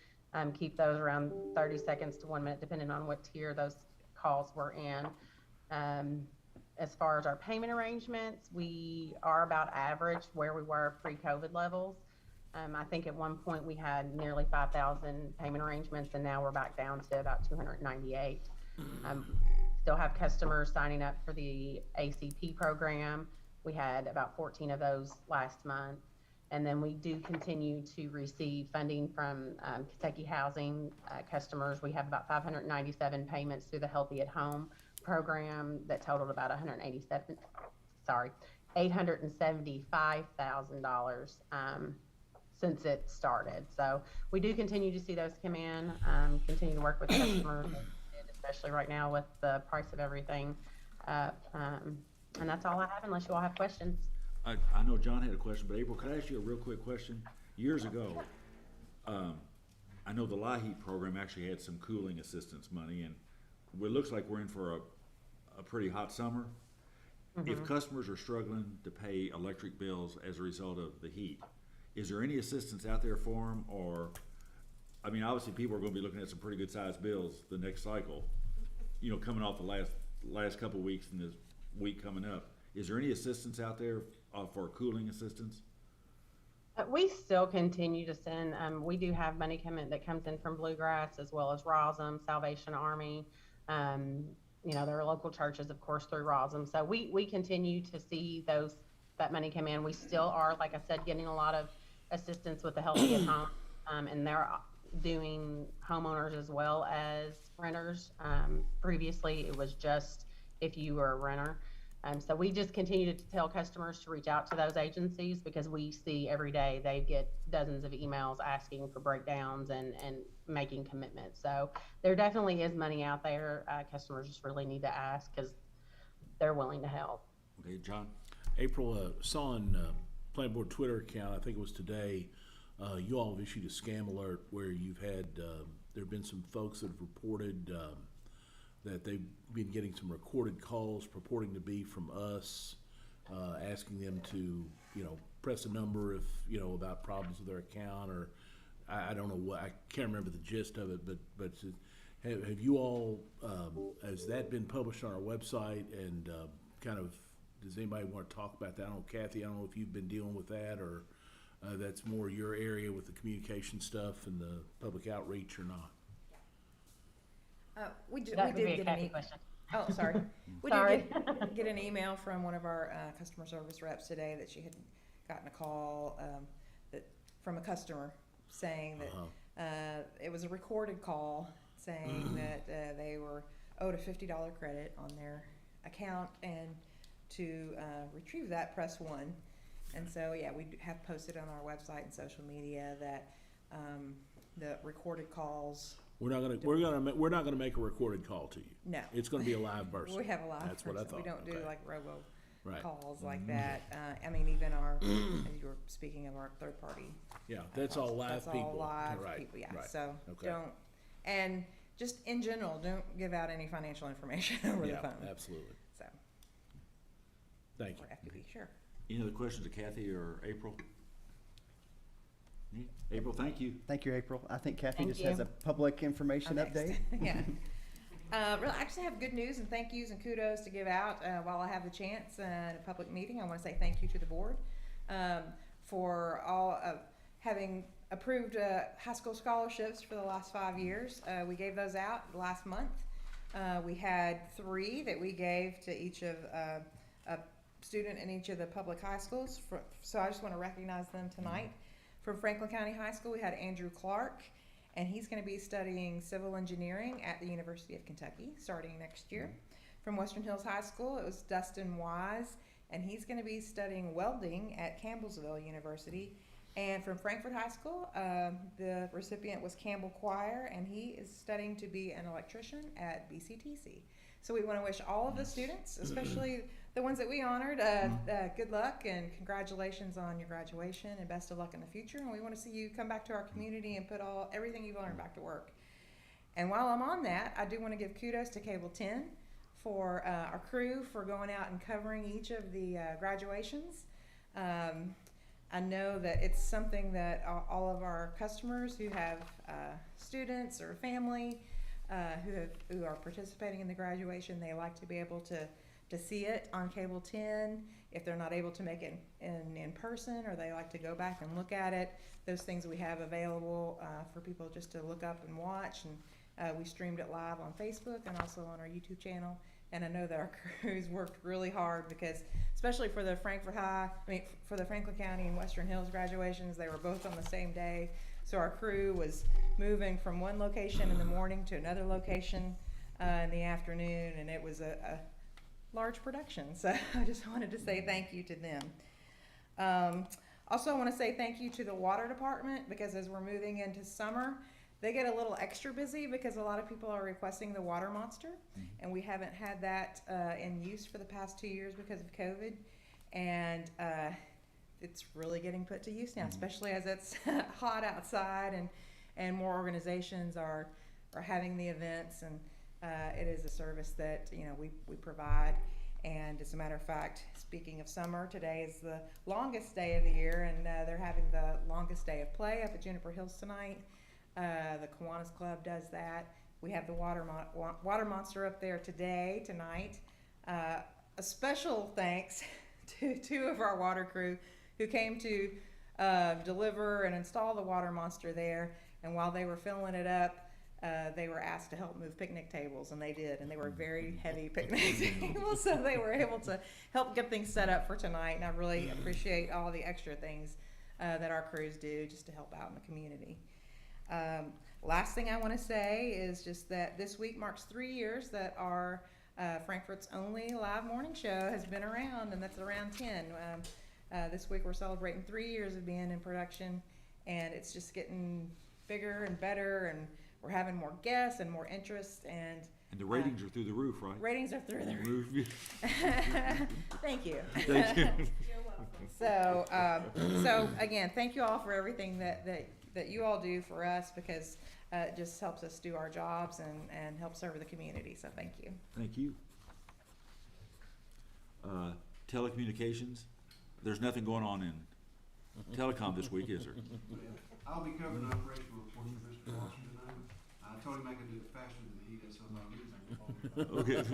keep those around 30 seconds to 1 minute, depending on what tier those calls were in. As far as our payment arrangements, we are about average where we were pre-COVID levels. I think at one point we had nearly 5,000 payment arrangements, and now we're back down to about 298. Still have customers signing up for the ACP program. We had about 14 of those last month. And then we do continue to receive funding from Kentucky Housing customers. We have about 597 payments through the Healthy at Home program that totaled about $875,000 since it started. So we do continue to see those come in, continue to work with customers, especially right now with the price of everything. And that's all I have, unless you all have questions. I know John had a question, but April, could I ask you a real quick question? Years ago, I know the LIHEAP program actually had some cooling assistance money, and it looks like we're in for a pretty hot summer. If customers are struggling to pay electric bills as a result of the heat, is there any assistance out there for them? Or, I mean, obviously people are gonna be looking at some pretty good sized bills the next cycle, you know, coming off the last couple of weeks and this week coming up. Is there any assistance out there for cooling assistance? We still continue to send, we do have money that comes in from Bluegrass, as well as Rosem, Salvation Army. You know, there are local churches, of course, through Rosem. So we continue to see that money come in. We still are, like I said, getting a lot of assistance with the Healthy at Home, and they're doing homeowners as well as renters. Previously, it was just if you were a renter. So we just continue to tell customers to reach out to those agencies, because we see every day they get dozens of emails asking for breakdowns and making commitments. So there definitely is money out there. Customers just really need to ask, because they're willing to help. Okay, John? April, saw on Planning Board Twitter account, I think it was today, you all have issued a scam alert where you've had, there have been some folks that have reported that they've been getting some recorded calls purporting to be from us, asking them to, you know, press a number if, you know, about problems with their account, or I don't know what, I can't remember the gist of it, but have you all, has that been published on our website, and kind of, does anybody want to talk about that? I don't know, Kathy, I don't know if you've been dealing with that, or that's more your area with the communication stuff and the public outreach, or not? We did That would be a get Kathy question. Oh, sorry. We Sorry. did get an email from one of our customer service reps today that she had gotten a call from a customer saying that it was a recorded call saying that they were owed a $50 credit on their account, and to retrieve that, press 1. And so, yeah, we have posted on our website and social media that the recorded calls. We're not gonna make a recorded call to you. No. It's gonna be a live person. We have a live That's person. what I thought. We don't do Okay. like robo Right. calls like that. I mean, even our, as you were speaking of our third party. Yeah, that's all live That's people. all live Right, people, yeah. right. So Okay. don't, and just in general, don't give out any financial information over the phone. Yeah, absolutely. So, Thank you. or FPB, sure. Any other questions to Kathy or April? April, thank you. Thank you, April. I think Kathy Thank just has you. a public information Next. update. Yeah. Really, I actually have good news and thank yous and kudos to give out while I have the chance in a public meeting. I want to say thank you to the board for all of having approved high school scholarships for the last 5 years. We gave those out last month. We had 3 that we gave to each of a student in each of the public high schools. So I just want to recognize them tonight. From Franklin County High School, we had Andrew Clark, and he's going to be studying civil engineering at the University of Kentucky starting next year. From Western Hills High School, it was Dustin Wise, and he's going to be studying welding at Campbellsville University. And from Frankfort High School, the recipient was Campbell Choir, and he is studying to be an electrician at BCTC. So we want to wish all of the students, especially the ones that we honored, good luck and congratulations on your graduation, and best of luck in the future. And we want to see you come back to our community and put everything you've learned back to work. And while I'm on that, I do want to give kudos to Cable 10 for our crew for going out and covering each of the graduations. I know that it's something that all of our customers who have students or family who are participating in the graduation, they like to be able to see it on Cable 10 if they're not able to make it in person, or they like to go back and look at it. Those things we have available for people just to look up and watch, and we streamed it live on Facebook and also on our YouTube channel. And I know that our crews worked really hard, because especially for the for the Franklin County and Western Hills graduations, they were both on the same day. So our crew was moving from one location in the morning to another location in the afternoon, and it was large production. So I just wanted to say thank you to them. Also, I want to say thank you to the water department, because as we're moving into summer, they get a little extra busy because a lot of people are requesting the water monster, and we haven't had that in use for the past 2 years because of COVID, and it's really getting put to use now, especially as it's hot outside and more organizations are having the events, and it is a service that we provide. And as a matter of fact, speaking of summer, today is the longest day of the year, and they're having the longest day of play up at Juniper Hills tonight. The Kiwanis Club does that. We have the water monster up there tonight. A special thanks to 2 of our water crew who came to deliver and install the water monster there. And while they were filling it up, they were asked to help move picnic tables, and they did, and they were very heavy picnic tables, so they were able to help get things set up for tonight, and I really appreciate all the extra things that our crews do just to help out in the community. Last thing I want to say is just that this week marks 3 years that our Frankfurt's only live morning show has been around, and that's around 10. This week we're celebrating 3 years of being in production, and it's just getting bigger and better, and we're having more guests and more interest, and the ratings are through the roof, right? Ratings are through the roof. Thank you. Thank you. You're welcome. So again, thank you all for everything that you all do for us, because it just helps us do our jobs and help serve the community. So thank you. Thank you. Telecommunications, there's nothing going on in telecom this week, is there? I'll be covering operational reports for Mr. Foster tonight. I told him I could do it faster than he did, so if I lose, I can follow it. Okay.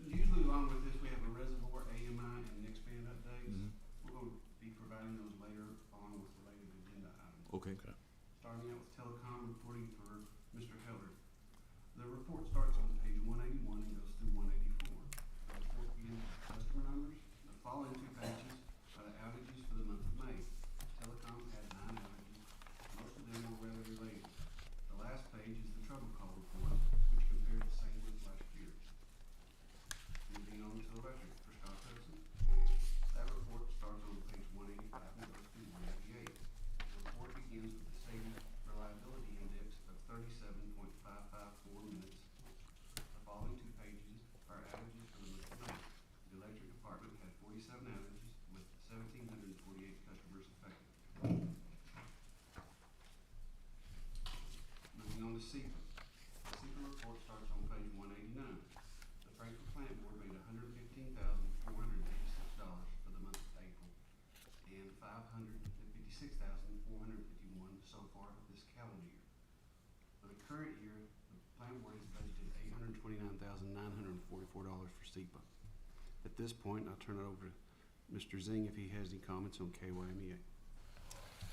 Usually along with this, we have a reservoir AMI and next band updates. We're going to be providing those later along with related agenda items. Okay. Starting out with telecom reporting for Mr. Heller. The report starts on page 181 and goes through 184. The report begins with customer numbers. The following 2 pages are the outages for the month of May. Telecom had 9 outages. Most of them were weather related. The last page is the trouble call report, which compared the same month last year. Moving on to electric for Scott Hudson. That report starts on page 185 and goes through 188. The report begins with the safety reliability index of 37.554 minutes. The following 2 pages are outages for the month of May. The electric department had 47 outages with 1,748 customers affected. Moving on to SEPA. The SEPA report starts on page 189. The Frankfurt Plant Board made $115,486 for the month of April, and $556,451 so far this calendar year. For the current year, the Plant Board has budgeted $829,944 for SEPA. At this point, I'll turn it over to Mr. Zing if he has any comments on KYMEA.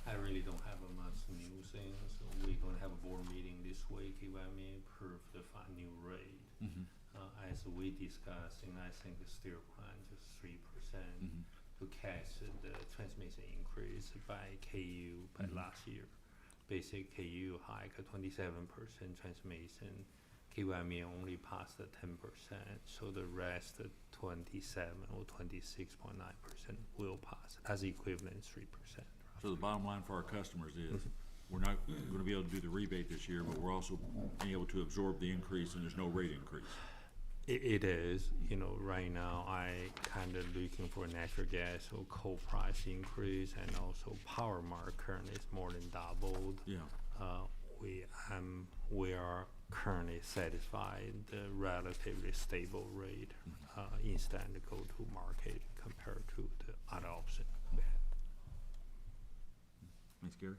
I really don't have much new things. We're gonna have a board meeting this week. If I may approve the new rate. As we discussed, and I think the steel plant is 3% to catch the transmission increase by KU by last year. Basic KU hike 27% transmission. KYME only passed 10%, so the rest 27 or 26.9% will pass. As equivalent 3%. So the bottom line for our customers is, we're not gonna be able to do the rebate this year, but we're also being able to absorb the increase, and there's no rate increase. It is, right now I kind of looking for natural gas or coal price increase, and also power market currently is more than doubled. Yeah. We are currently satisfied the relatively stable rate, instead to go to market compared to the other option we have. Thanks, Gary.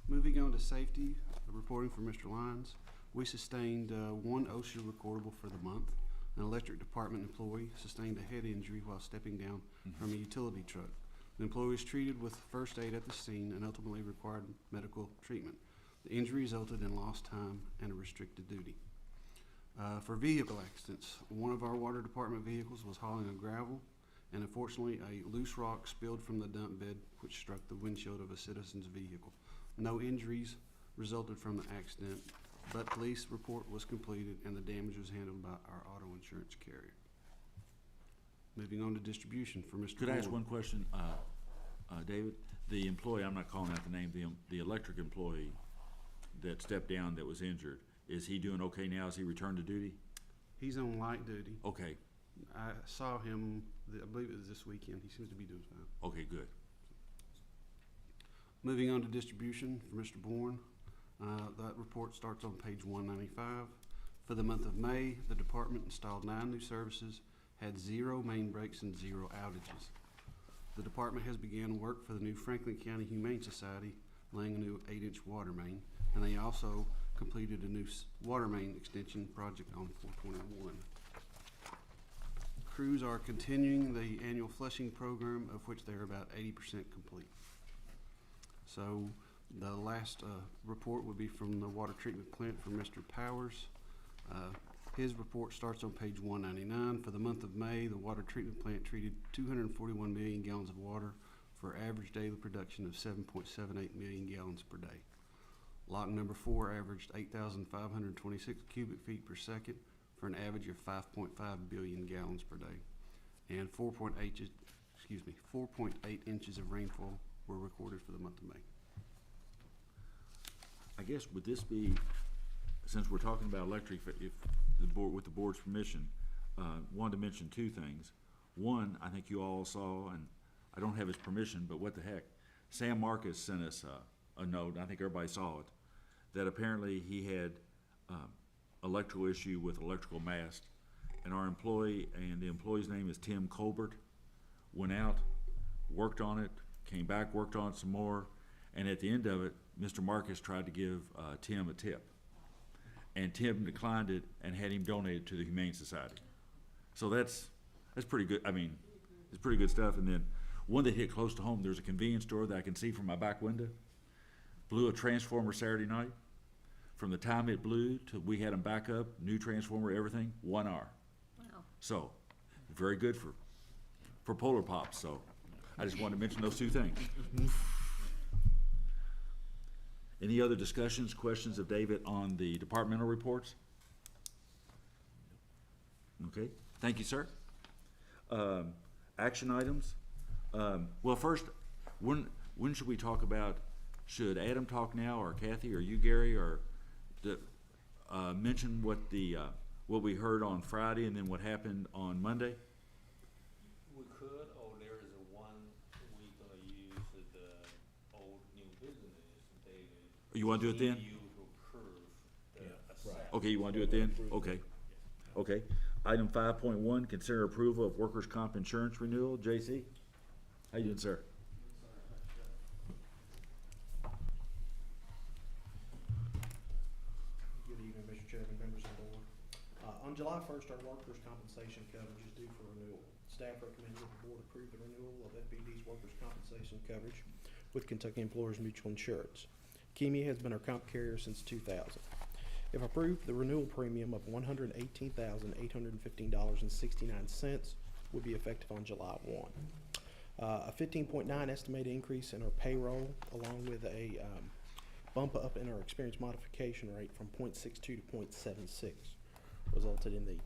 Moving on to safety, reporting for Mr. Lyons. We sustained 1 OSHA recordable for the month. An electric department employee sustained a head injury while stepping down from a utility truck. The employee was treated with first aid at the scene and ultimately required medical treatment. The injury resulted in lost time and a restricted duty. For vehicle accidents, one of our water department vehicles was hauling a gravel, and unfortunately a loose rock spilled from the dump bed, which struck the windshield of a citizen's vehicle. No injuries resulted from the accident, but police report was completed and the damage was handled by our auto insurance carrier. Moving on to distribution for Mr. Could I ask Moore. one question, David? The employee, I'm not calling out the name, the electric employee that stepped down that was injured, is he doing okay now? Has he returned to duty? He's on light duty. Okay, I saw him, I believe it was this weekend. He seems to be doing fine. okay, good. Moving on to distribution for Mr. Bourne. That report starts on page 195. For the month of May, the department installed 9 new services, had 0 main breaks and 0 outages. The department has begun work for the new Franklin County Humane Society, laying a new 8-inch water main, and they also completed a new water main extension project on 421. Crews are continuing the annual flushing program, of which they're about 80% complete. So the last report would be from the water treatment plant from Mr. Powers. His report starts on page 199. For the month of May, the water treatment plant treated 241 million gallons of water for average daily production of 7.78 million gallons per day. Lot number 4 averaged 8,526 cubic feet per second for an average of 5.5 billion gallons per day. And 4.8 inches of rainfall were recorded for the month of May. I guess, would this be, since we're talking about electric, if the board, with the board's permission, wanted to mention 2 things. One, I think you all saw, and I don't have his permission, but what the heck, Sam Marcus sent us a note, and I think everybody saw it, that apparently he had electrical issue with electrical mast, and our employee, and the employee's name is Tim Colbert, went out, worked on it, came back, worked on it some more, and at the end of it, Mr. Marcus tried to give Tim a tip. And Tim declined it and had him donated to the Humane Society. So that's pretty good. I mean, it's pretty good stuff. And then one that hit close to home, there's a convenience store that I can see from my back window. Blew a transformer Saturday night. From the time it blew to we had them back up, new transformer, everything, 1 hour. Wow. So, very good for Polar Pops. So, I just wanted to mention those 2 things. Any other discussions, questions of David on the departmental reports? Okay, thank you, sir. Action items. Well, first, when should we talk about, should Adam talk now, or Kathy, or you, Gary, or mention what we heard on Friday and then what happened on Monday? We could, or there is a one we gonna use the old new business, David. You wanna do it then? You to approve the right. Okay, you wanna do it then? Okay. Okay. Item 5.1, consider approval of workers' comp insurance renewal. JC? How you doing, sir? Good evening, Mr. Chairman, members of the board. On July 1st, our workers' compensation coverage is due for renewal. Staff recommends that the board approve the renewal of FPB's workers' compensation coverage with Kentucky Employers Mutual Insurance. KEMIA has been our comp carrier since 2000. If approved, the renewal premium of $118,815.69 would be effective on July 1. A 15.9 estimated increase in our payroll, along with a bump up in our experience modification rate from 0.62 to 0.76, resulted in the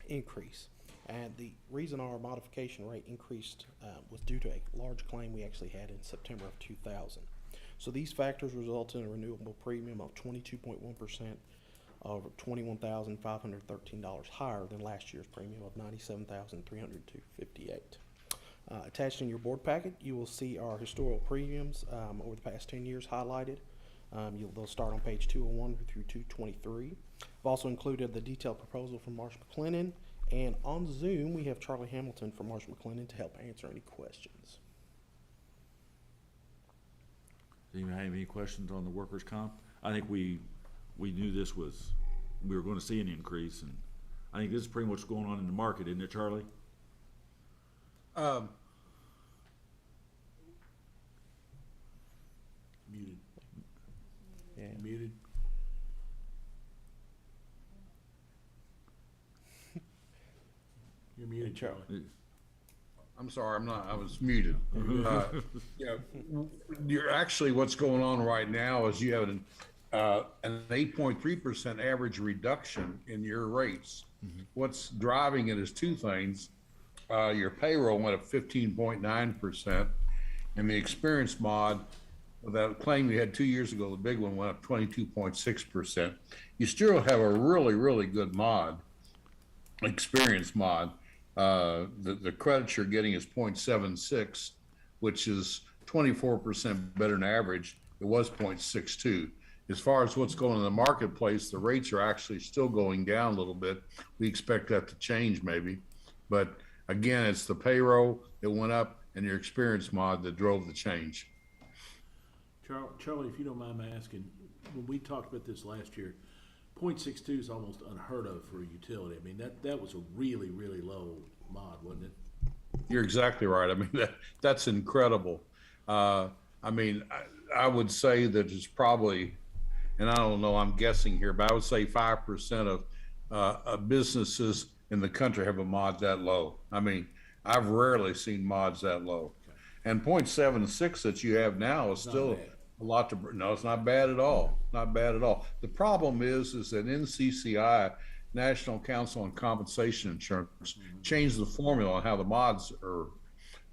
increase. And the reason our modification rate increased was due to a large claim we actually had in September of 2000. So these factors result in a renewable premium of 22.1%, of $21,513 higher than last year's premium of $97,358. Attached in your board packet, you will see our historical premiums over the past 10 years highlighted. They'll start on page 201 through 223. I've also included the detailed proposal from Marsh McLennan, and on Zoom we have Charlie Hamilton from Marsh McLennan to help answer any questions. Does anyone have any questions on the workers' comp? I think we knew we were gonna see an increase, and I think this is pretty much what's going on in the market, isn't it, Charlie? Muted. Yeah. Muted. You're muted, Charlie. I'm sorry, I was muted. Yeah, you're actually, what's going on right now is you have an 8.3% average reduction in your rates. What's driving it is two things. Your payroll went up 15.9%, and the experience mod, that claim you had 2 years ago, the big one went up 22.6%. You still have a really, really good mod, experience mod. The credits you're getting is 0.76, which is 24% better than average. It was 0.62. As far as what's going on in the marketplace, the rates are actually still going down a little bit. We expect that to change maybe. But again, it's the payroll that went up and your experience mod that drove the change. Charlie, if you don't mind me asking, when we talked about this last year, 0.62 is almost unheard of for a utility. I mean, that was a really, really low mod, wasn't it? You're exactly right. I mean, that's incredible. I mean, I would say that it's probably, and I don't know, I'm guessing here, but I would say 5% of businesses in the country have a mod that low. I mean, I've rarely seen mods that low. Okay. And 0.76 that you have now is still a lot to, no, it's not bad at all. Not bad at all. The problem is that NCCI, National Council on Compensation Insurance, changed the formula on how the mods are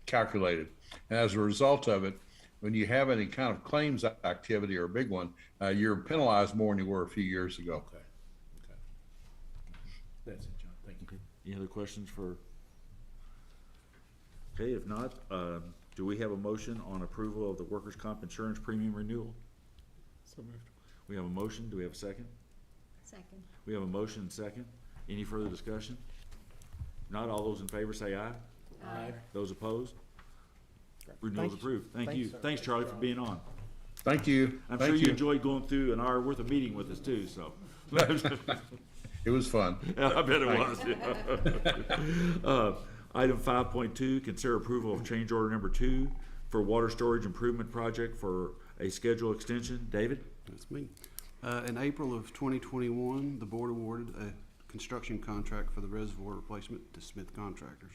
calculated. And as a result of it, when you have any kind of claims activity or a big one, you're penalized more than you were a few years ago. Okay. Okay. That's it, John. Thank you. Okay. Any other questions for? Okay, if not, do we have a motion on approval of the workers' comp insurance premium renewal? So moved. We have a motion. Do we have a second? Second. We have a motion and second. Any further discussion? Not all those in favor say aye. Aye. Those opposed? Renewal's Thanks. approved. Thank Thanks, you. sir. Thanks, Charlie, for being on. Thank you. I'm Thank sure you enjoyed going through an hour worth of meeting with us too, so. It was fun. I bet it was. Item 5.2, consider approval of change order number 2 for water storage improvement project for a schedule extension. David? That's me. In April of 2021, the board awarded a construction contract for the reservoir replacement to Smith Contractors.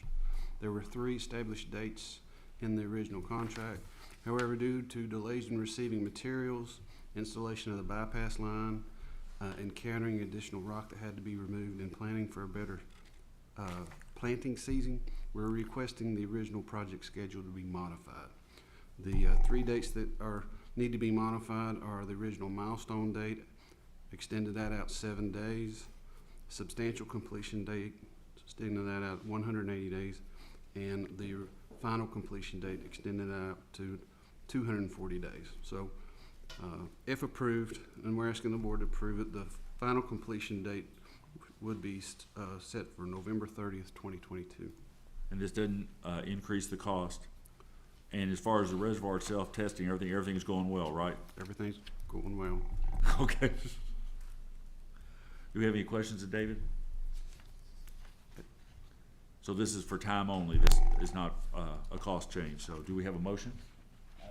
There were 3 established dates in the original contract. However, due to delays in receiving materials, installation of the bypass line, encountering additional rock that had to be removed, and planning for a better planting season, we're requesting the original project schedule to be modified. The 3 dates that need to be modified are the original milestone date, extended that out 7 days, substantial completion date, extended that out 180 days, and the final completion date extended out to 240 days. So if approved, and we're asking the board to approve it, the final completion date would be set for November 30th, 2022. And this doesn't increase the cost. And as far as the reservoir itself, testing, everything is going well, right? Everything's going well. Okay. Do we have any questions of David? So this is for time only. This is not a cost change. So do we have a motion? I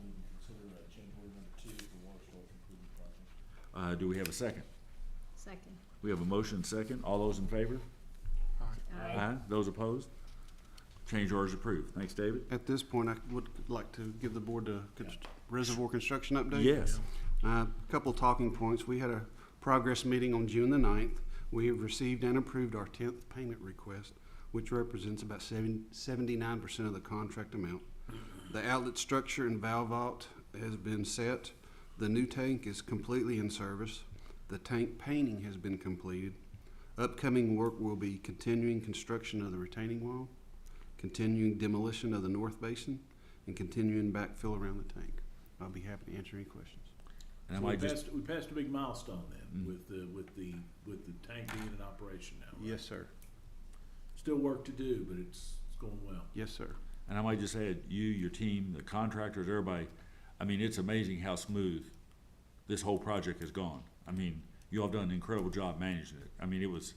move to consider change order number 2 for water storage improvement project. Do we have a second? Second. We have a motion and second. All those in favor? Aye. Those opposed? Change order is approved. Thanks, David. At this point, I would like to give the board the reservoir construction update. Yes. A couple talking points. We had a progress meeting on June the 9th. We have received and approved our 10th payment request, which represents about 79% of the contract amount. The outlet structure and valve vault has been set. The new tank is completely in service. The tank painting has been completed. Upcoming work will be continuing construction of the retaining wall, continuing demolition of the north basin, and continuing backfill around the tank. I'll be happy to answer any questions. And So I might just, we passed a big milestone then with the tank being in operation now. Right? Yes, sir. Still work to do, but it's going well. Yes, sir. and I might just add, you, your team, the contractors, everybody, I mean, it's amazing how smooth this whole project has gone. I mean, you all have done an incredible job managing it. I mean, it was,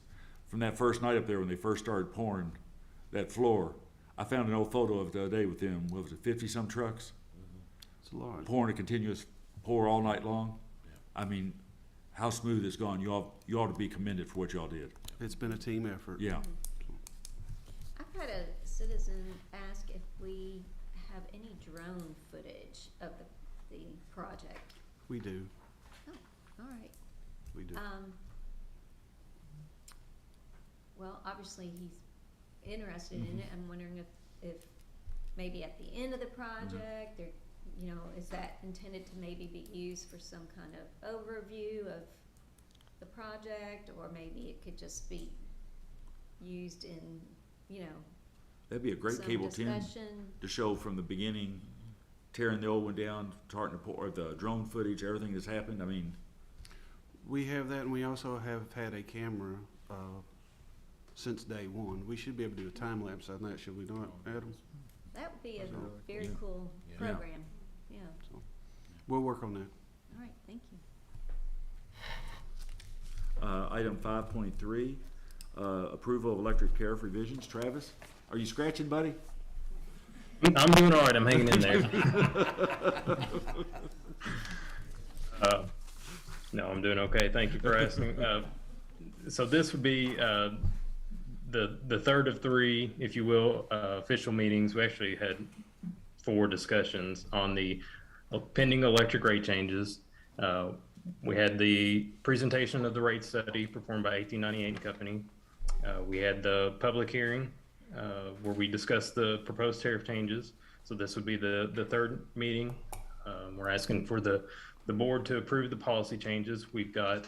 from that first night up there when they first started pouring that floor, I found an old photo of it the other day with them, what was it, 50-some trucks? It's a lot. Pouring a continuous pour all night long. I mean, how smooth it's gone. You ought to be commended for what y'all did. It's been a team effort. Yeah. I've had a citizen ask if we have any drone footage of the project. We do. Oh, All right. We do. Well, obviously, he's interested in it. I'm wondering if maybe at the end of the project, there, you know, is that intended to maybe be used for some kind of overview of the project, or maybe it could just be used in, you know, That'd be a great some cable 10 discussion. to show from the beginning, tearing the old one down, starting to pour the drone footage, everything that's happened. I mean, We have that, and we also have had a camera, since day one. We should be able to do a time lapse on that, should we not, Adam? That would be a Really very cool. cool Yeah. program. Yeah. So, we'll work on that. All right, thank you. Item 5.3, approval of electric tariff revisions. Travis, are you scratching, buddy? I'm doing all right. I'm hanging in there. No, I'm doing okay. Thank you for asking. So this would be the third of three, if you will, official meetings. We actually had 4 discussions on the pending electric rate changes. We had the presentation of the rate study performed by 1898 Company. We had the public hearing where we discussed the proposed tariff changes. So this would be the third meeting. We're asking for the board to approve the policy changes. We've got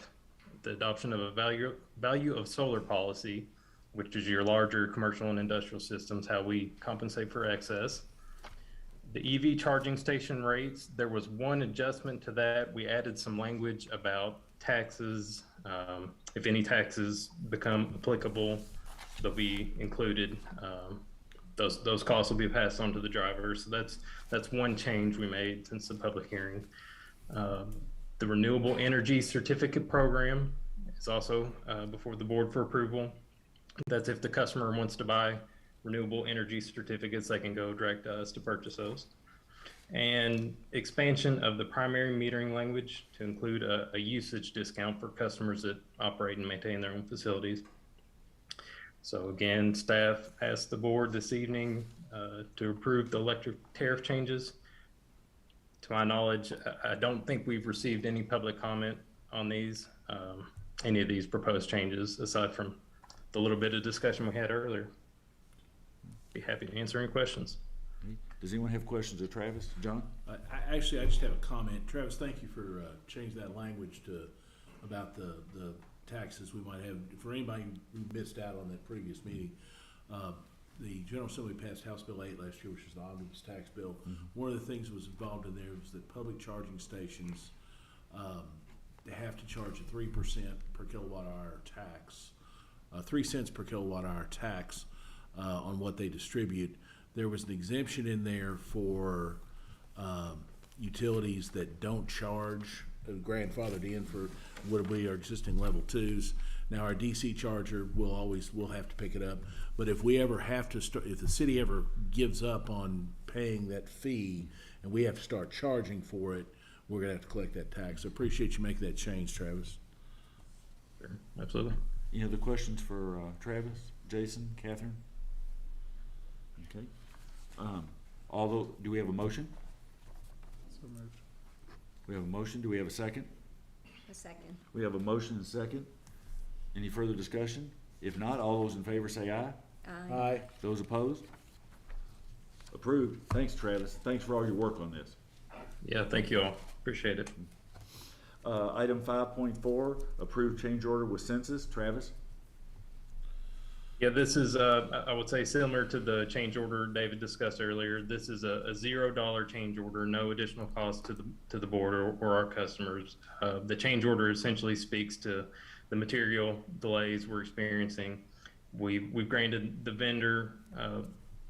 the adoption of a value of solar policy, which is your larger commercial and industrial systems, how we compensate for excess. The EV charging station rates, there was one adjustment to that. We added some language about taxes. If any taxes become applicable, they'll be included. Those costs will be passed on to the drivers. So that's one change we made since the public hearing. The renewable energy certificate program is also before the board for approval. That's if the customer wants to buy renewable energy certificates, they can go direct to us to purchase those. And expansion of the primary metering language to include a usage discount for customers that operate and maintain their own facilities. So again, staff asked the board this evening to approve the electric tariff changes. To my knowledge, I don't think we've received any public comment on these, any of these proposed changes, aside from the little bit of discussion we had earlier. Be happy to answer any questions. Does anyone have questions of Travis? John? I just have a comment. Travis, thank you for changing that language to about the taxes we might have. For anybody who missed out on that previous meeting, the General Assembly passed House Bill 8 last year, which is the omnibus tax bill. One of the things that was involved in there was that public charging stations they have to charge a 3% per kilowatt hour tax, 3 cents per kilowatt hour tax on what they distribute. There was an exemption in there for utilities that don't charge, grandfathered in for what we are existing level 2s. Now our DC charger we'll have to pick it up, but if we ever have to start, if the city ever gives up on paying that fee and we have to start charging for it, we're gonna have to collect that tax. I appreciate you making that change, Travis. Sure, absolutely. Any other questions for Travis, Jason, Catherine? Okay. Although, do we have a motion? So moved. We have a motion. Do we have a second? A second. We have a motion and a second. Any further discussion? If not, all those in favor say aye. Aye. Those opposed? Approved. Thanks, Travis. Thanks for all your work on this. Yeah, thank you all. Appreciate it. Item 5.4, approved change order with census. Travis? Yeah, this is, I would say, similar to the change order David discussed earlier. This is a $0 change order, no additional cost to the board or our customers. The change order essentially speaks to the material delays we're experiencing. We've granted the vendor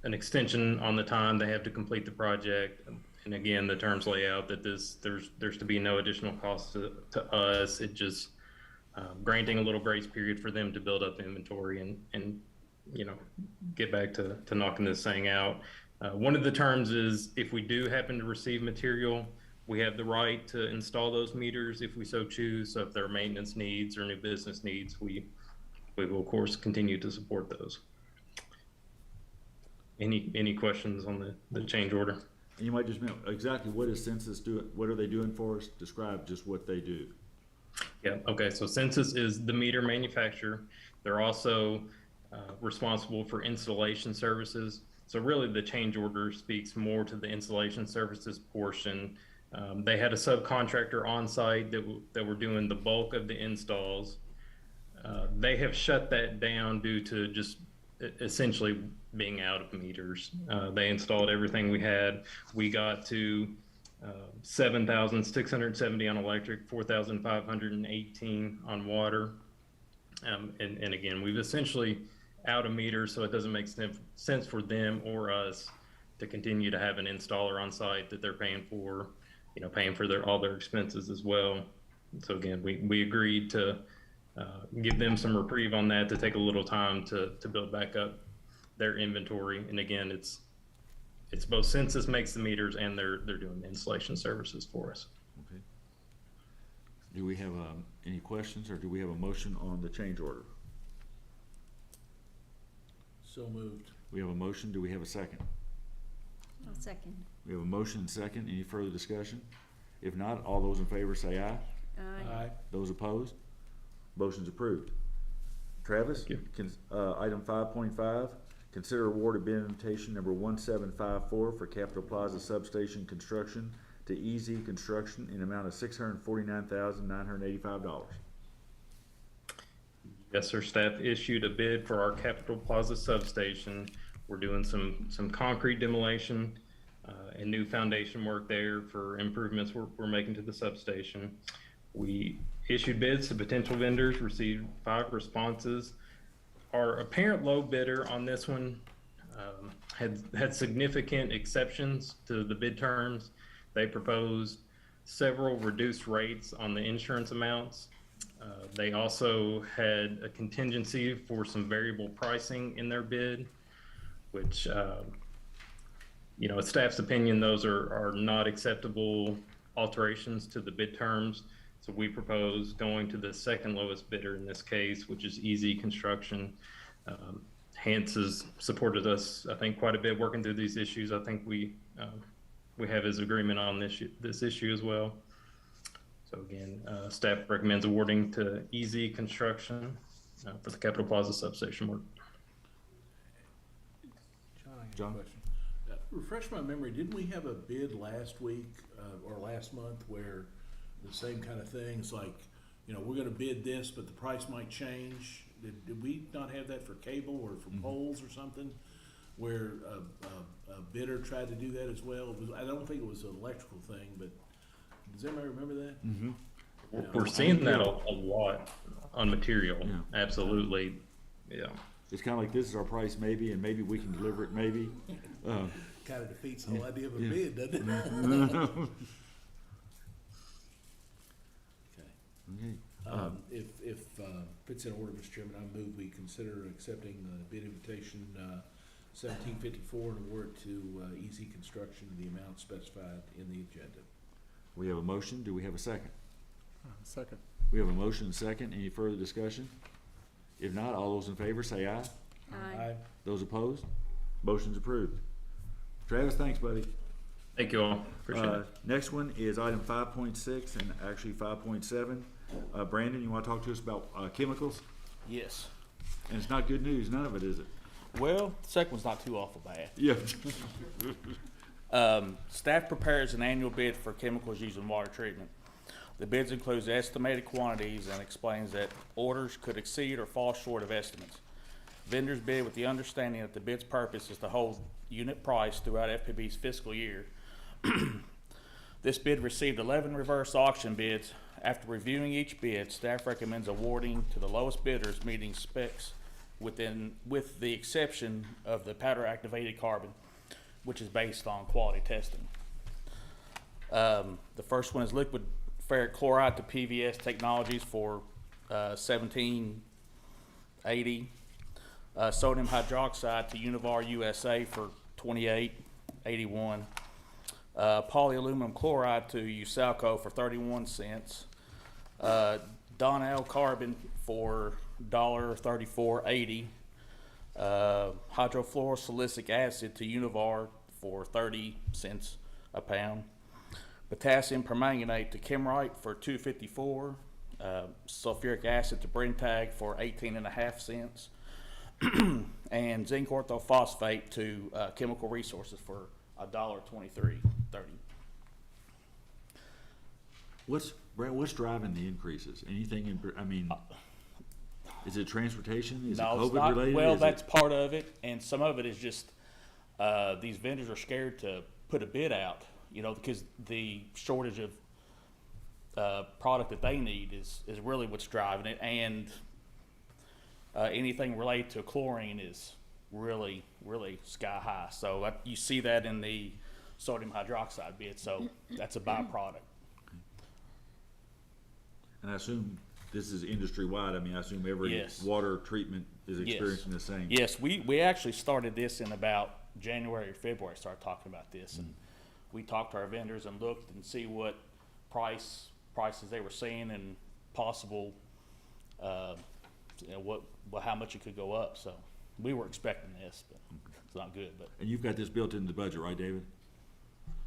an extension on the time they have to complete the project. And again, the terms lay out that there's to be no additional cost to us. It just granting a little grace period for them to build up inventory and get back to knocking this thing out. One of the terms is if we do happen to receive material, we have the right to install those meters if we so choose. So if there are maintenance needs or new business needs, we will of course continue to support those. Any questions on the change order? And you might just know exactly what is census doing, what are they doing for us? Describe just what they do. Yeah, okay, so Census is the meter manufacturer. They're also responsible for installation services. So really, the change order speaks more to the installation services portion. They had a subcontractor on site that were doing the bulk of the installs. They have shut that down due to just essentially being out of meters. They installed everything we had. We got to 7,670 on electric, 4,518 on water. And again, we've essentially out of meters, so it doesn't make sense for them or us to continue to have an installer on site that they're paying for, paying for all their expenses as well. So again, we agreed to give them some reprieve on that, to take a little time to build back up their inventory. And again, it's both Census makes the meters and they're doing the installation services for us. Okay. Do we have any questions, or do we have a motion on the change order? So moved. We have a motion. Do we have a second? I'll second. We have a motion and second. Any further discussion? If not, all those in favor say aye. Aye. Those opposed? Motion's approved. Travis? Thank you. Item 5.5, consider award of bid invitation number 1754 for Capitol Plaza Substation Construction to EZ Construction in amount of $649,985. Yes, sir. Staff issued a bid for our Capitol Plaza substation. We're doing some concrete demolition and new foundation work there for improvements we're making to the substation. We issued bids to potential vendors, received 5 responses. Our apparent low bidder on this one had significant exceptions to the bid terms. They proposed several reduced rates on the insurance amounts. They also had a contingency for some variable pricing in their bid, which, staff's opinion, those are not acceptable alterations to the bid terms. So we propose going to the second lowest bidder in this case, which is EZ Construction. Hans has supported us, I think, quite a bit working through these issues. I think we have his agreement on this issue as well. So again, staff recommends awarding to EZ Construction for the Capitol Plaza substation work. John, I have a question. Refresh my memory, didn't we have a bid last week or last month where the same kind of things, like, we're gonna bid this, but the price might change? Did we not have that for cable or for poles or something? Where a bidder tried to do that as well? I don't think it was an electrical thing, but does anybody remember that? Mm-hmm. We're seeing that a lot on material. Yeah. Absolutely. Yeah. It's kind of like, this is our price maybe, and maybe we can deliver it maybe. Kind of defeats the whole idea of a bid, doesn't it? Okay. If it's in order, Mr. Chairman, I move we consider accepting the bid invitation 1754 and award it to EZ Construction in the amount specified in the agenda. We have a motion. Do we have a second? Second. We have a motion and second. Any further discussion? If not, all those in favor say aye. Aye. Those opposed? Motion's approved. Travis, thanks, buddy. Thank you all. Appreciate it. Next one is item 5.6 and actually 5.7. Brandon, you want to talk to us about chemicals? Yes. And it's not good news, none of it, is it? Well, the second one's not too awful bad. Yeah. Staff prepares an annual bid for chemicals used in water treatment. The bids includes estimated quantities and explains that orders could exceed or fall short of estimates. Vendors bid with the understanding that the bid's purpose is to hold unit price throughout FPB's fiscal year. This bid received 11 reverse auction bids. After reviewing each bid, staff recommends awarding to the lowest bidders meeting specs with the exception of the powder activated carbon, which is based on quality testing. The first one is liquid ferric chloride to PVS Technologies for $17.80. Sodium hydroxide to Univar USA for $28.81. Polyaluminum chloride to Usalco for 31 cents. Donnell carbon for $1.3480. Hydrofluorosilicic acid to Univar for 30 cents a pound. Potassium permanganate to Chemrite for $2.54. sulfuric acid to Brentag for 18.5 cents, and zinc orthophosphate to Chemical Resources for $1.2330. Brad, what's driving the increases? Anything in, I mean, is it transportation? Is it No, it's COVID not. related? Well, Is that's it, part of it, and some of it is just these vendors are scared to put a bid out, you know, because the shortage of product that they need is really what's driving it, and anything related to chlorine is really, really sky high. So you see that in the sodium hydroxide bid, so that's a byproduct. and I assume this is industry-wide. I mean, I assume every Yes. water treatment is Yes. experiencing the same. Yes, we actually started this in about January or February, started talking about this. And we talked to our vendors and looked and see what prices they were seeing and possible, you know, how much it could go up. So we were expecting this, but it's not good. But And you've got this built into the budget, right, David?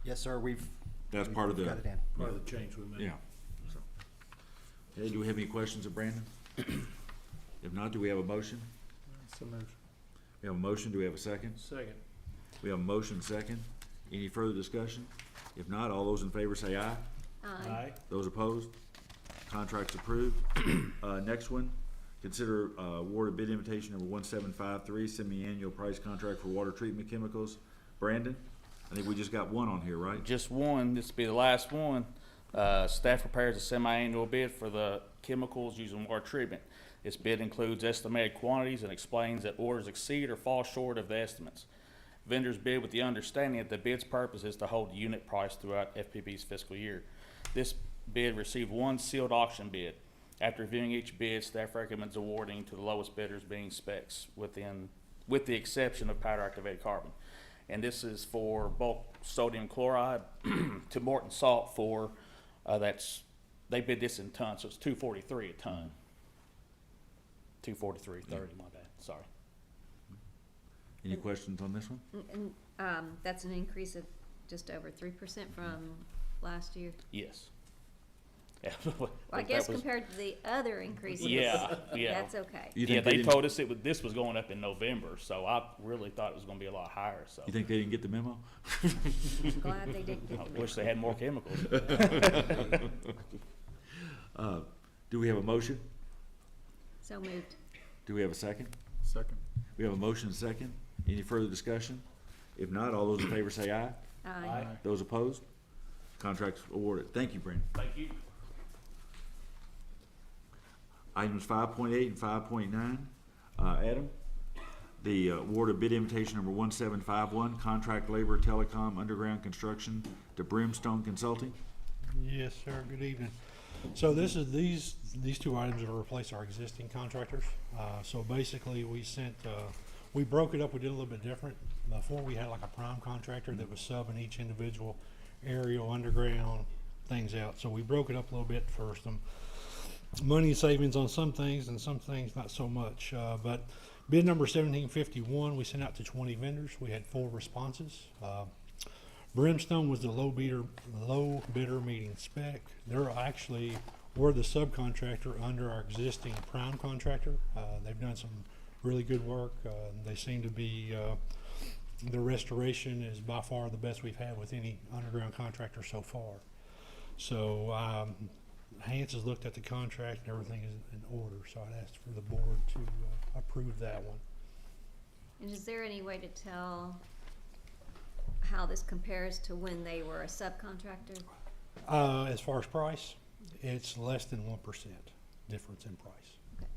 Yes, sir, That's part of the. got it in. Part of the change we made. Yeah. So. Okay, do we have any questions of Brandon? If not, do we have a motion? So moved. We have a motion, do we have a second? Second. We have a motion second. Any further discussion? If not, all those in favor say aye. Aye. Those opposed? Contracts approved. Next one, consider award of bid invitation number 1753, semi-annual price contract for water treatment chemicals. Brandon, I think we just got one on here, right? just one, this will be the last one. Staff prepares a semi-annual bid for the chemicals used in water treatment. This bid includes estimated quantities and explains that orders exceed or fall short of the estimates. Vendors bid with the understanding that the bid's purpose is to hold the unit price throughout FPB's fiscal year. This bid received one sealed auction bid. After reviewing each bid, staff recommends awarding to the lowest bidders being specs with the exception of powder activated carbon. And this is for bulk sodium chloride to Morton Salt for, they bid this in tons, so it's $243 a ton. $243.30, my bad, sorry. Any questions on this one? And, that's an increase of just over 3% from last year. Yes. Yeah. Well, I guess compared to the other increases. Yeah. That's okay. You Yeah, think they didn't- told us this was going up in November, so I really thought it was gonna be a lot higher, so. You think they didn't get the memo? I'm glad they didn't get I the wish they had more chemicals. Do we have a motion? So moved. Do we have a second? Second. We have a motion second. Any further discussion? If not, all those in favor say aye. Aye. Those opposed? Contracts awarded. Thank you, Brandon. Thank you. Items 5.8 and 5.9. Adam, the award of bid invitation number 1751, contract labor telecom underground construction to Brimstone Consulting. Yes, sir. Good evening. So this is, these two items will replace our existing contractors. So basically, we broke it up, we did a little bit different. Before, we had like a prime contractor that was subbing each individual aerial, underground things out. So we broke it up a little bit for some money savings on some things and some things not so much. But bid number 1751, we sent out to 20 vendors. We had 4 responses. Brimstone was the low bidder meeting spec. We're the subcontractor under our existing prime contractor. They've done some really good work. They seem to be, the restoration is by far the best we've had with any underground contractor so far. So Hans has looked at the contract and everything is in order, so I'd ask for the board to approve that one. And is there any way to tell how this compares to when they were a subcontractor? As far as price, it's less than 1% difference in price. Okay.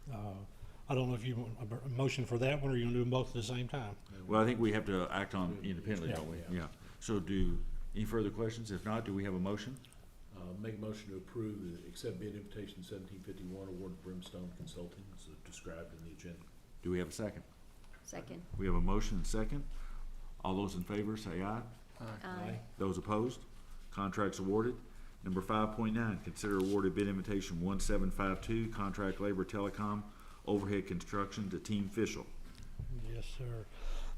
So, I don't know if you want a motion for that one, or you want to do them both at the same time? Well, I think we have to act on independently, Yeah. don't we? Yeah. So any further questions? If not, do we have a motion? Make a motion to approve the accept bid invitation 1751 award to Brimstone Consulting as described in the agenda. Do we have a second? Second. We have a motion and second. All those in favor say aye. Aye. Those opposed? Contracts awarded. Number 5.9, consider awarded bid invitation 1752, contract labor telecom overhead construction to Team Fishel. Yes, sir.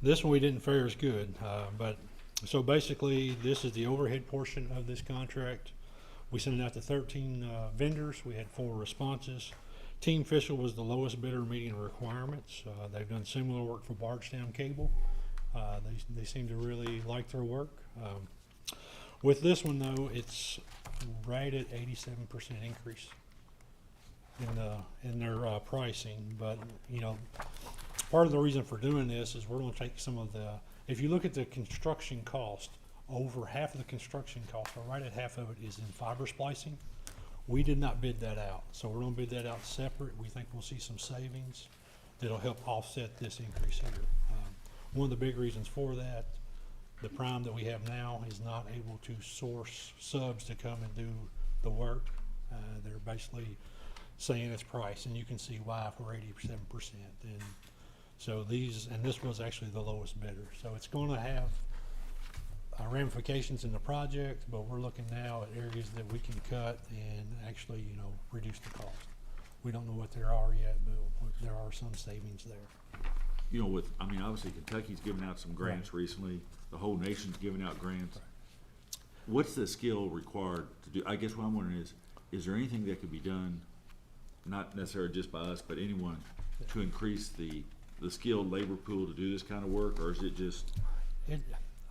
This one we didn't fare as good, but So basically, this is the overhead portion of this contract. We sent it out to 13 vendors. We had 4 responses. Team Fisher was the lowest bidder meeting requirements. They've done similar work for Bardstown Cable. They seem to really like their work. With this one though, it's right at 87% increase in their pricing. But you know, part of the reason for doing this is we're going to take some of the. If you look at the construction cost, over half of the construction cost, or right at half of it, is in fiber splicing. We did not bid that out, so we're going to bid that out separate. We think we'll see some savings that'll help offset this increase here. One of the big reasons for that, the prime that we have now is not able to source subs to come and do the work. They're basically saying it's price, and you can see why for 87%. And so this was actually the lowest bidder. So it's going to have ramifications in the project, but we're looking now at areas that we can cut and actually, you know, reduce the cost. We don't know what there are yet, but there are some savings there. You know, obviously Kentucky's given out some grants recently. The whole nation's giving out grants. What's the skill required to do? I guess what I'm wondering is there anything that could be done, not necessarily just by us, but anyone, to increase the skilled labor pool to do this kind of work, or is it just?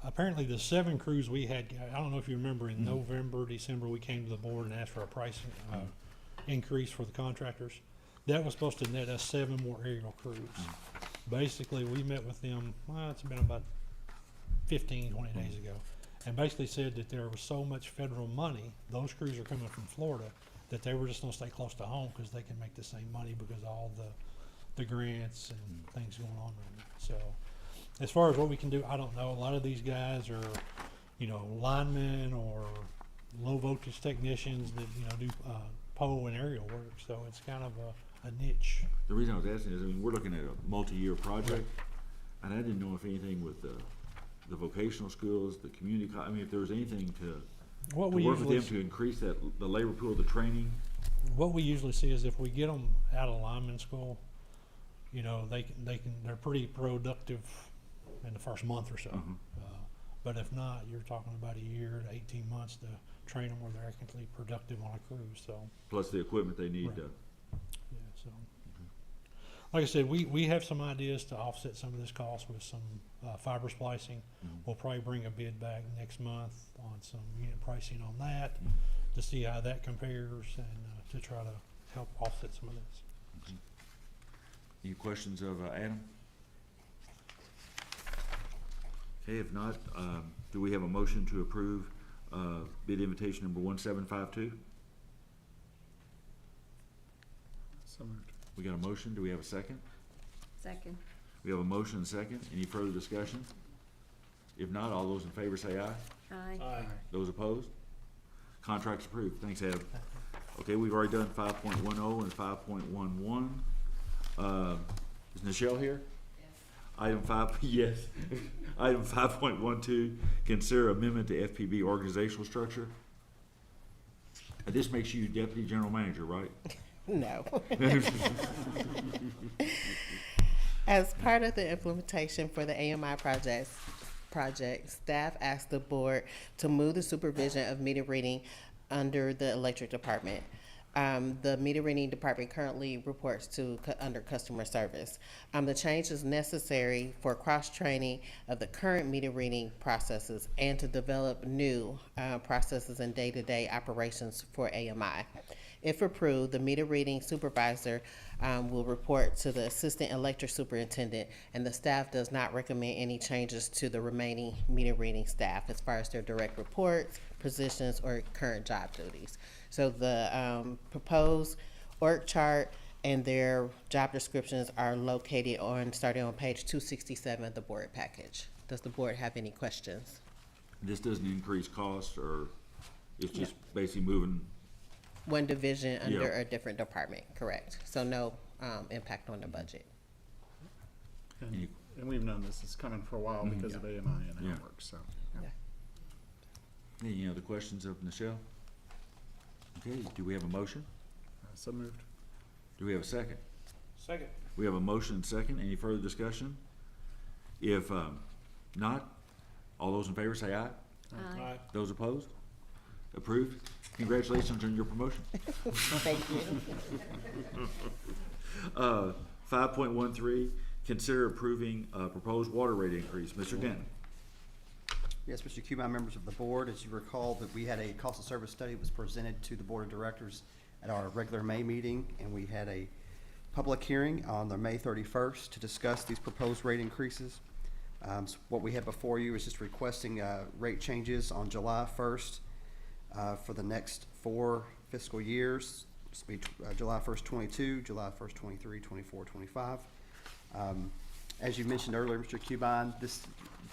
Apparently the 7 crews we had, I don't know if you remember, in November, December, we came to the board and asked for a price increase for the contractors. That was supposed to net us 7 more aerial crews. Basically, we met with them, it's been about 15, 20 days ago, and basically said that there was so much federal money, those crews are coming from Florida, that they were just going to stay close to home because they can make the same money because of all the grants and things going on right now. So as far as what we can do, I don't know. A lot of these guys are, you know, linemen or low voltage technicians that, you know, do pole and aerial work. So it's kind of a niche. The reason I was asking is, we're looking at a multi-year project, and I didn't know if anything with the vocational schools, the community, if there was anything to work with them to increase the labor pool, the training. What we usually see is if we get them out of lineman school, you know, they're pretty productive in the first month or so. But if not, you're talking about a year to 18 months to train them where they're actually productive on a cruise. So plus the equipment they need to. Yeah. So, like I said, we have some ideas to offset some of this cost with some fiber splicing. We'll probably bring a bid back next month on some unit pricing on that to see how that compares and to try to help offset some of this. Any questions of Adam? Okay, if not, do we have a motion to approve bid invitation number 1752? So moved. We got a motion. Do we have a second? Second. We have a motion and second. Any further discussion? If not, all those in favor say aye. Aye. Aye. Those opposed? Contract's approved. Thanks, Adam. Okay, we've already done 5.10 and 5.11. Is Nichelle here? Item 5, yes. Item 5.12, consider amendment to FPB organizational structure. This makes you deputy general manager, right? No. As part of the implementation for the AMI project, staff asked the board to move the supervision of meter reading under the electric department. The meter reading department currently reports under customer service. The change is necessary for cross-training of the current meter reading processes and to develop new processes and day-to-day operations for AMI. If approved, the meter reading supervisor will report to the assistant electric superintendent, and the staff does not recommend any changes to the remaining meter reading staff as far as their direct reports, positions, or current job duties. So the proposed org chart and their job descriptions are located starting on page 267 of the board package. Does the board have any questions? This doesn't increase costs, or it's just basically moving? One division under a different department, correct. So no impact on the budget. And we've known this is coming for a while because of AMI and how it works, so. Any other questions of Nichelle? Okay, do we have a motion? So moved. Do we have a second? Second. We have a motion and second. Any further discussion? If not, All those in favor say aye. Aye. Those opposed? Approved. Congratulations on your promotion. Thank you. 5.13, consider approving proposed water rate increase. Mr. Denton. Yes, Mr. Cubine, members of the board, as you recall, that we had a cost of service study that was presented to the board of directors at our regular May meeting, and we had a public hearing on the May 31st to discuss these proposed rate increases. So what we have before you is just requesting rate changes on July 1st for the next 4 fiscal years. This will be July 1st, 22, July 1st, 23, 24, 25. As you mentioned earlier, Mr. Cubine, this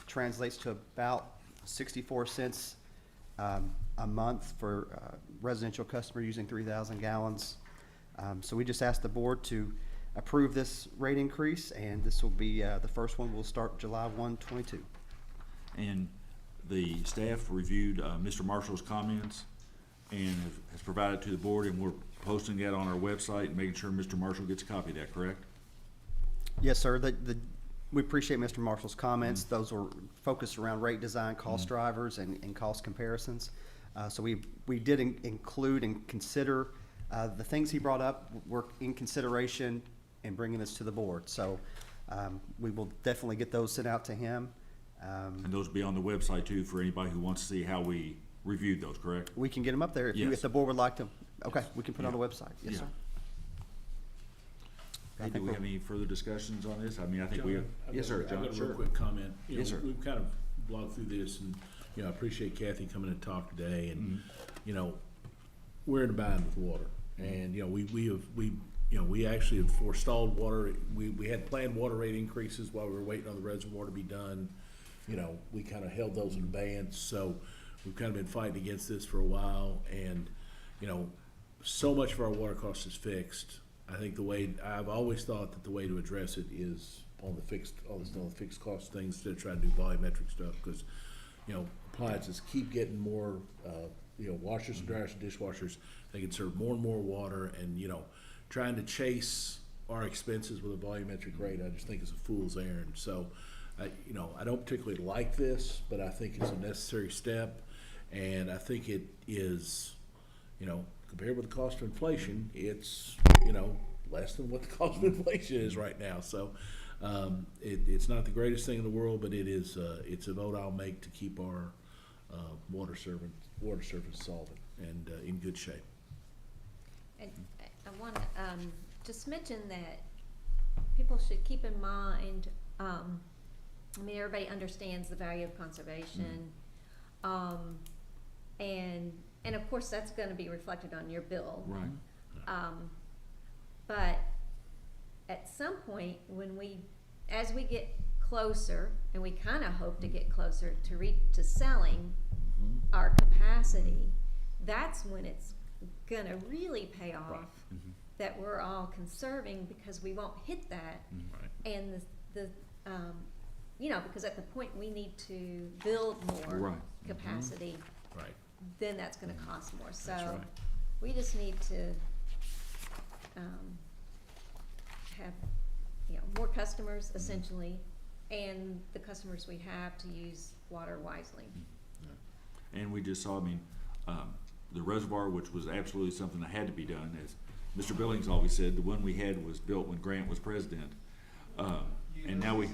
translates to about 64 cents a month for residential customer using 3,000 gallons. So we just asked the board to approve this rate increase, and this will be, the first one will start July 1, 22. And the staff reviewed Mr. Marshall's comments and has provided to the board, and we're posting that on our website and making sure Mr. Marshall gets a copy of that, correct? Yes, sir. We appreciate Mr. Marshall's comments. Those were focused around rate design, cost drivers, and cost comparisons. So we did include and consider the things he brought up were in consideration in bringing this to the board. So we will definitely get those sent out to him. And those will be on the website too for anybody who wants to see how we reviewed those, correct? We can get them up there if Yes. the board would like to. Okay, we can put it on the website. Yes, Yeah. sir. Hey, do we have any further discussions on this? I mean, I think we have. Yes, sir, John, I've got a sure. real quick comment. You Yes, know, sir. We've kind of blogged through this, and, you know, I appreciate Kathy coming and talk today, and, you know, we're in a bind with water. And, you know, we actually have forestalled water. We had planned water rate increases while we were waiting on the reservoir to be done. You know, we kind of held those in abeyance, so we've kind of been fighting against this for a while, and, you know, so much of our water cost is fixed. I think I've always thought that the way to address it is on the fixed cost things instead of trying to do volumetric stuff, because, you know, appliances keep getting more, you know, washers and dryers and dishwashers, they conserve more and more water, and, you know, trying to chase our expenses with a volumetric rate, I just think is a fool's errand. So, you know, I don't particularly like this, but I think it's a necessary step, and I think it is, you know, compared with the cost of inflation, it's, you know, less than what the cost of inflation is right now. So it's not the greatest thing in the world, but it is. It's a vote I'll make to keep our water service solvent and in good shape. And I want to just mention that people should keep in mind, I mean, everybody understands the value of conservation. And of course, that's going to be reflected on your bill. Right. But at some point, as we get closer, and we kind of hope to get closer to selling our capacity, that's when it's gonna really pay off. That we're all conserving, because we won't hit that. And you know, because at the point we need to build more capacity, then that's gonna cost more. So we just need to have, you know, more customers essentially, and the customers we have to use water wisely. And we just saw, I mean, the reservoir, which was absolutely something that had to be done, as Mr. Billings always said, the one we had was built when Grant was president. And now we,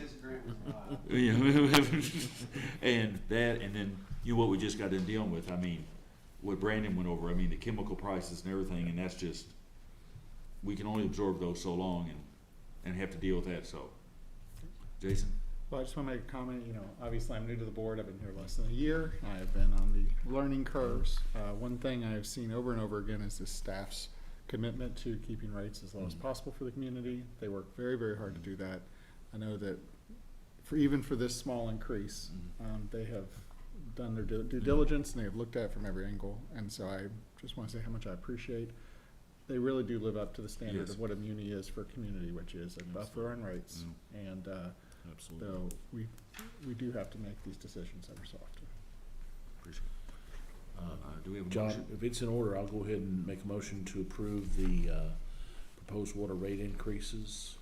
and that, and then, you know, what we just got in dealing with, I mean, what Brandon went over, I mean, the chemical prices and everything, and that's just, we can only absorb those so long and have to deal with that, so. Jason? Well, I just want to make a comment. You know, obviously I'm new to the board. I've been here less than a year. I have been on the learning curves. One thing I've seen over and over again is the staff's commitment to keeping rates as low as possible for the community. They work very, very hard to do that. I know that even for this small increase, they have done their due diligence, and they have looked at it from every angle. And so I just want to say how much I appreciate. They really do live up to the standard of what a muni is for a community, which is a buffer on rates. And Absolutely. so we do have to make these decisions every so often. Appreciate it. Do we have a John, motion? if it's in order, I'll go ahead and make a motion to approve the proposed water rate increases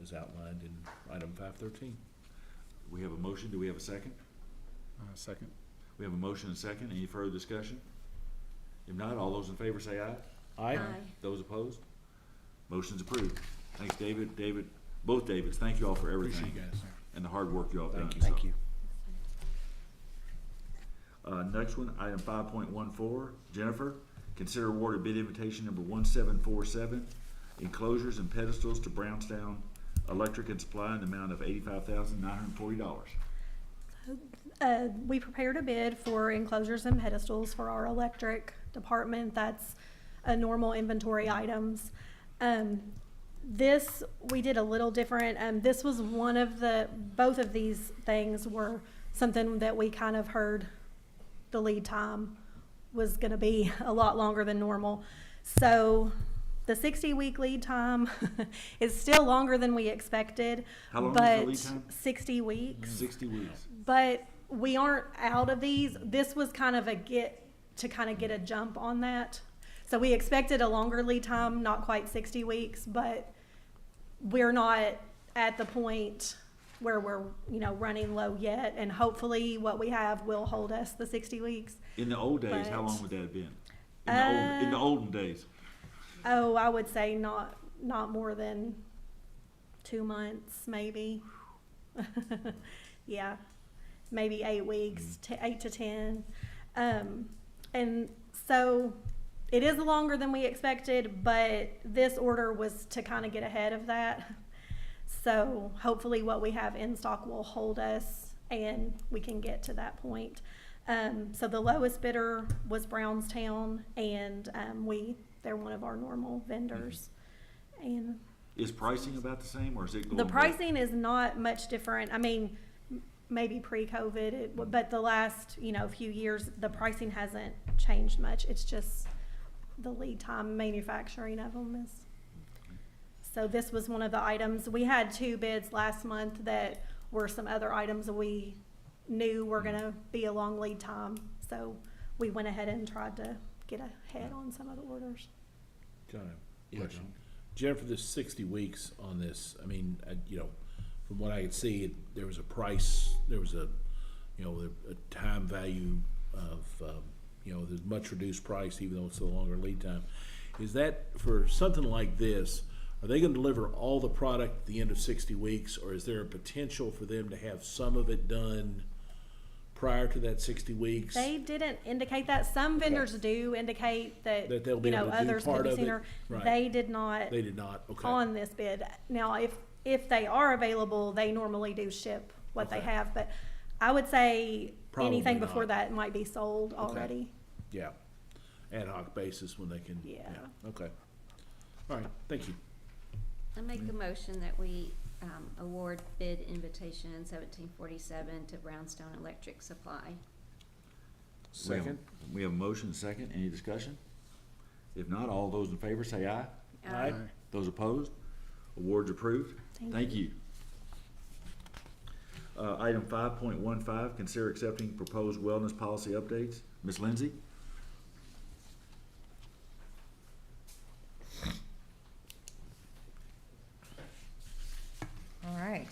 as outlined in item 513. We have a motion. Do we have a second? Second. We have a motion and a second. Any further discussion? If not, all those in favor say aye. Aye. Those opposed? Motion's approved. Thanks, David. David, both Davids, thank you all for everything. Appreciate you guys. And the hard work you all done. Thank you. Next one, item 5.14, Jennifer, consider award of bid invitation number 1747, enclosures and pedestals to Brownstown Electric and Supply in the amount of $85,940. We prepared a bid for enclosures and pedestals for our electric department. That's a normal inventory items. This, we did a little different. This was one of both of these things were something that we kind of heard the lead time was gonna be a lot longer than normal. So the 60-week lead time is still longer than we expected. How long is but the lead time? 60 weeks. 60 weeks. But we aren't out of these. This was kind of get a jump on that. So we expected a longer lead time, not quite 60 weeks, but we're not at the point where we're, running low yet. And hopefully what we have will hold us the 60 weeks. In the old days, how But, long would that have been? In the olden days? Oh, I would say not more than 2 months, maybe. Yeah, maybe 8 weeks, 8 to 10. And so it is longer than we expected, but this order was to kind of get ahead of that. So hopefully what we have in stock will hold us and we can get to that point. So the lowest bidder was Brownstown, and they're one of our normal vendors. And Is pricing about the same, or is it going the up? pricing is not much different. I mean, maybe pre-COVID, but the last, few years, the pricing hasn't changed much. It's just the lead time manufacturing of them is. So this was one of the items. We had 2 bids last month that were some other items that we knew were gonna be a long lead time. So we went ahead and tried to get ahead on some of the orders. Kind of question. Jennifer, this 60 weeks on this, I mean, from what I could see, there was a price, there was a time value of, the much reduced price, even though it's a longer lead time. Is that, for something like this, are they gonna deliver all the product at the end of 60 weeks, or is there a potential for them to have some of it done prior to that 60 weeks? They didn't indicate that. Some vendors do indicate that, That they'll be able to do others part could be of it? sooner. Right. They did not. They did not, okay. On this bid. Now, if they are available, they normally do ship what they Okay. have, but I would say Probably anything before not. that might be sold already. Yeah, ad hoc basis when they can. Yeah. Okay. All right, thank you. I make a motion that we award bid invitation 1747 to Brownstone Electric Supply. Second. We have a motion, and a second. Any discussion? If not, all those in favor say aye. Aye. Those opposed? Awards approved. Thank you. Item 5.15, consider accepting proposed wellness policy updates. Ms. Lindsay? All right.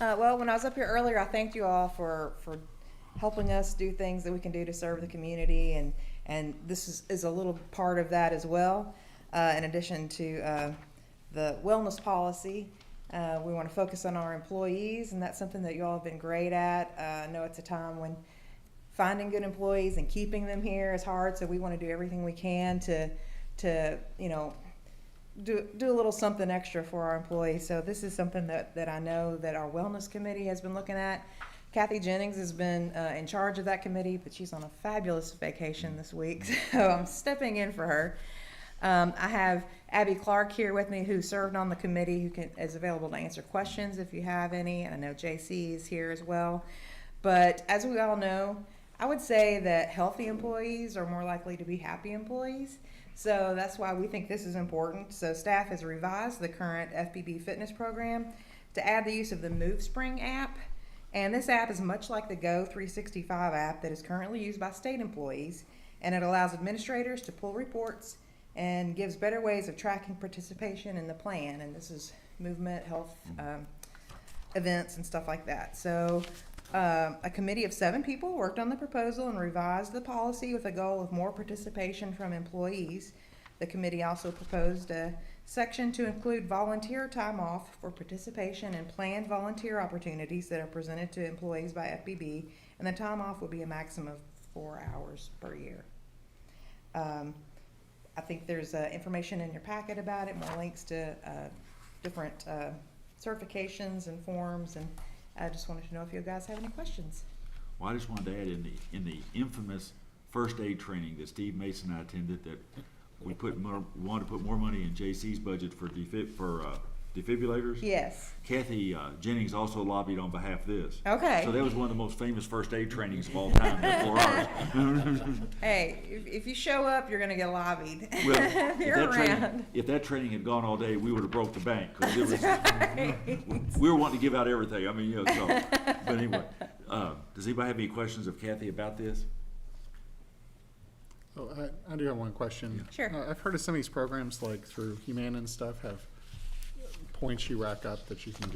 Well, when I was up here earlier, I thanked you all for helping us do things that we can do to serve the community, and this is a little part of that as well. In addition to the wellness policy, we want to focus on our employees, and that's something that you all have been great at. I know it's a time when finding good employees and keeping them here is hard, so we want to do everything we can to do a little something extra for our employees. So this is something that I know that our wellness committee has been looking at. Kathy Jennings has been in charge of that committee, but she's on a fabulous vacation this week, so I'm stepping in for her. I have Abby Clark here with me, who served on the committee, who is available to answer questions if you have any, and I know JC is here as well. But as we all know, I would say that healthy employees are more likely to be happy employees. So that's why we think this is important. So staff has revised the current FPB fitness program to add the use of the MoveSpring app. And this app is much like the Go 365 app that is currently used by state employees. And it allows administrators to pull reports and gives better ways of tracking participation in the plan. And this is movement, health, events, and stuff like that. So A committee of 7 people worked on the proposal and revised the policy with a goal of more participation from employees. The committee also proposed a section to include volunteer time off for participation in planned volunteer opportunities that are presented to employees by FPB, and the time off would be a maximum of 4 hours per year. I think there's information in your packet about it, more links to different certifications and forms, and I just wanted to know if you guys have any questions. Well, I just wanted to add in the infamous first aid training that Steve Mason and I attended, that we wanted to put more money in JC's budget for defibrillators. Yes. Kathy Jennings also lobbied on behalf of this. Okay. So that was one of the most famous first aid trainings of all time, that 4 hours. Hey, if you show up, you're going to get lobbied. Well, if you're around. if that training had gone all day, we would have broke the bank. 'Cause it was, we were wanting to give out everything. I mean, you know, so. But anyway, does anybody have any questions of Kathy about this? Oh, I do have one question. Sure. I've heard of some of these programs, like through Humana and stuff, have points you rack up that you can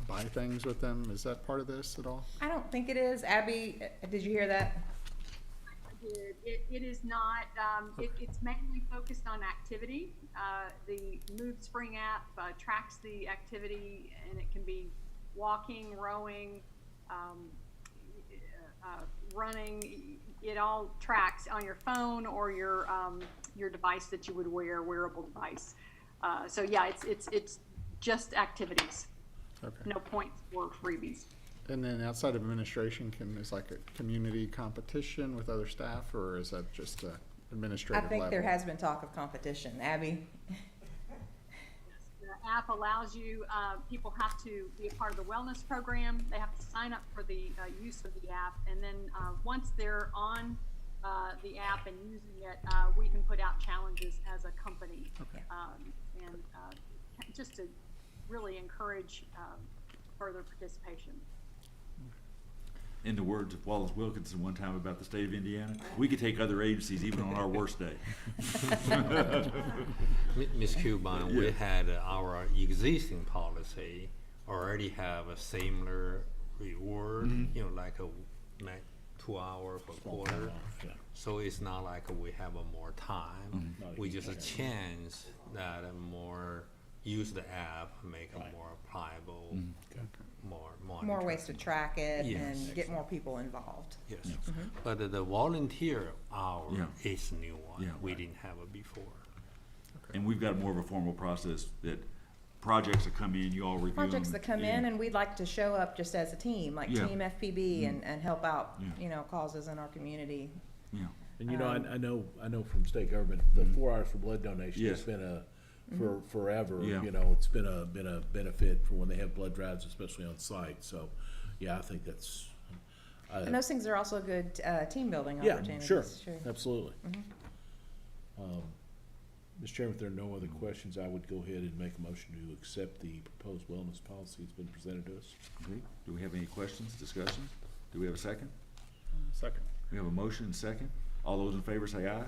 buy things with them. Is that part of this at all? I don't think it is. Abby, did you hear that? I did. It is not. It's mainly focused on activity. The Mood Spring app tracks the activity, and it can be walking, rowing, running. It all tracks on your phone or your device that you would wear, wearable device. So yeah, it's just activities. Okay. No points or freebies. And then outside of administration, is like a community competition with other staff, or is that just a administrative I think level? there has been talk of competition. Abby? The app allows you, people have to be a part of the wellness program. They have to sign up for the use of the app. And then once they're on the app and using it, we can put out challenges as a company. Okay. And just to really encourage further participation. In the words of Wallace Wilkinson one time about the state of Indiana, we could take other agencies even on our worst day. Ms. Cuban, Yeah. we had our existing policy already have a similar reward, you know, like a 2 hours per quarter. So it's not like we have a more time. We just change that and more use the app, make it more pliable, more More ways to track it Yes. and get more people involved. Yes, but the volunteer hour Yeah. is a new one. Yeah. We didn't have it before. And we've got more of a formal process that projects that come in, you all review them. Projects that come in, and we'd like to show up just as a team, like Yeah. Team FPB, and help out, Yeah. you know, causes in our community. Yeah. And you know, I know from state government, the 4 hours for blood donation Yes. has been for forever. Yeah. You know, it's been a benefit for when they have blood drives, especially on site. So, yeah, I think that's. And those things are also good team building Yeah, opportunities. sure, absolutely. Mhm. Mr. Chairman, if there are no other questions, I would go ahead and make a motion to accept the proposed wellness policy that's been presented to us. Okay. Do we have any questions, discussion? Do we have a second? Second. We have a motion and second. All those in favor say aye.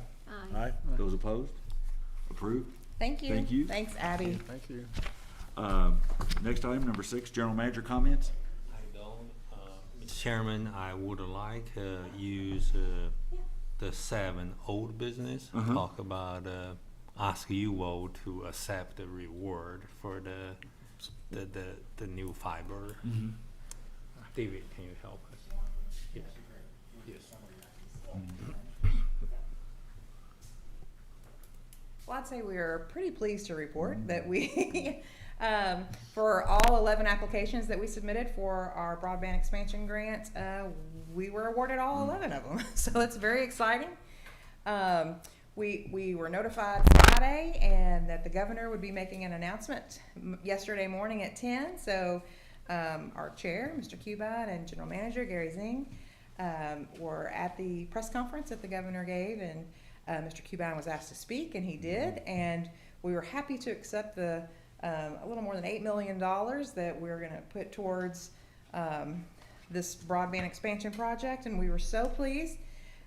Aye. Those opposed? Approved? Thank you. Thank you. Thanks, Abby. Thank you. Next item, number 6, general manager comments. I don't, Mr. Chairman, I would like use the 7 old business, talk about ask you all to accept the reward for the new fiber. David, can you help us? Yes. Well, I'd say we are pretty pleased to report that we, for all 11 applications that we submitted for our broadband expansion grant, we were awarded all 11 of them. So it's very exciting. We were notified Friday and that the governor would be making an announcement yesterday morning at 10. So our chair, Mr. Cuban, and general manager, Gary Zing, were at the press conference that the governor gave, and Mr. Cuban was asked to speak, and he did, and we were happy to accept the a little more than $8 million that we're going to put towards this broadband expansion project, and we were so pleased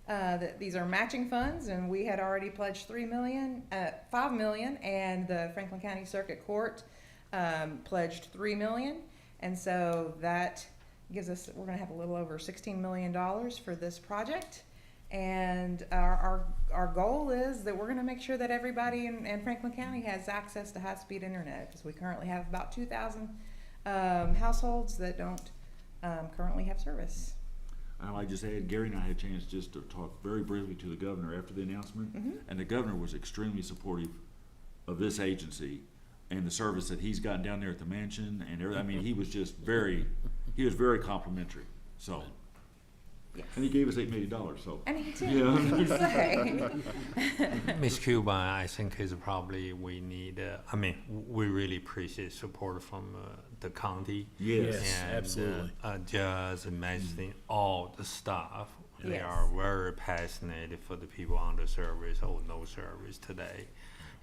that these are matching funds, and we had already pledged $5 million, and the Franklin County Circuit Court pledged $3 million, and so that gives us, we're gonna have a little over $16 million for this project. And our goal is that we're gonna make sure that everybody in Franklin County has access to high-speed internet, because we currently have about 2,000 households that don't currently have service. I just add, Gary and I had a chance just to talk very briefly to the governor after the announcement, and the governor was extremely supportive of this agency and the service that he's gotten down there at the mansion and everything. I mean, he was just very complimentary, so. Yes. And he gave us $8 million, so. And he did. Yeah. Ms. Cuba, I think is probably we need, we really appreciate support from the county. Yes, and, absolutely. Just imagining all the staff. They Yes. are very passionate for the people on the service or no service today.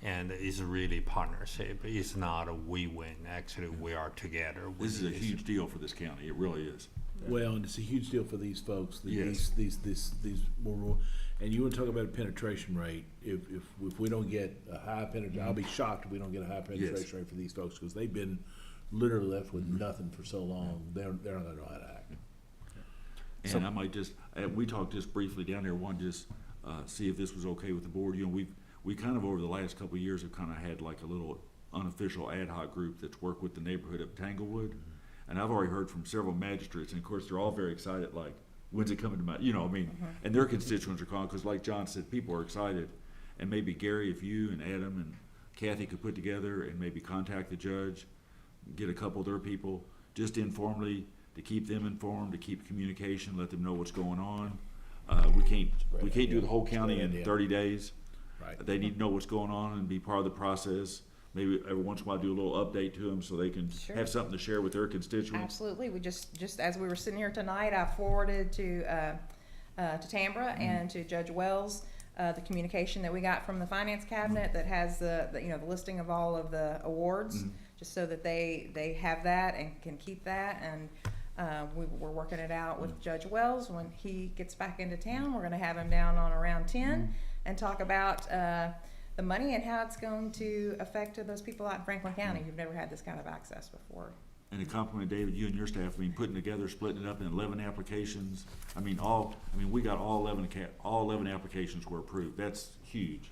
And it's really partnership. It's not a we win. Actually, we are together. This is a huge deal for this county, it really is. Well, and it's a huge deal for these folks, Yes. these more, and you wanna talk about a penetration rate, if we don't get a high penetration, I'll be shocked if we don't get a high penetration rate for these folks, cause they've been literally left with nothing for so long, they're not gonna know how to act. And I might just, we talked just briefly down there, see if this was okay with the board. You know, we kind of over the last couple of years have kind of had like a little unofficial ad hoc group that's worked with the neighborhood of Tanglewood. And I've already heard from several magistrates, and of course, they're all very excited, like, when's it coming to my, and their constituents are calling, because like John said, people are excited. And maybe Gary, if you and Adam and Kathy could put together and maybe contact the judge, get a couple of their people, just informally, to keep them informed, to keep communication, let them know what's going on. We can't do the whole county in 30 days. Right. They need to know what's going on and be part of the process. Maybe every once in a while do a little update to them so they can Sure. have something to share with their constituents. Absolutely. We just as we were sitting here tonight, I forwarded to Tambra and to Judge Wells the communication that we got from the finance cabinet that has the listing of all of the awards, just so that they have that and can keep that. And we're working it out with Judge Wells. When he gets back into town, we're going to have him down on around 10 and talk about the money and how it's going to affect those people out in Franklin County who've never had this kind of access before. And to compliment David, you and your staff, putting together, splitting it up in 11 applications. We got all 11 applications were approved. That's huge.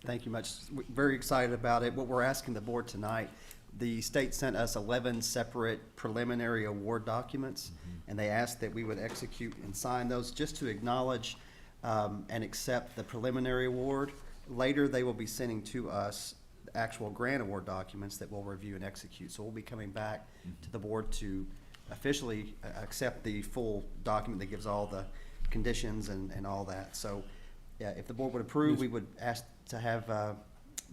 Thank you much. We're very excited about it. What we're asking the board tonight, the state sent us 11 separate preliminary award documents, and they asked that we would execute and sign those just to acknowledge and accept the preliminary award. Later, they will be sending to us the actual grant award documents that we'll review and execute. So we'll be coming back to the board to officially accept the full document that gives all the conditions and all that. So, yeah, if the board would approve, we would ask to have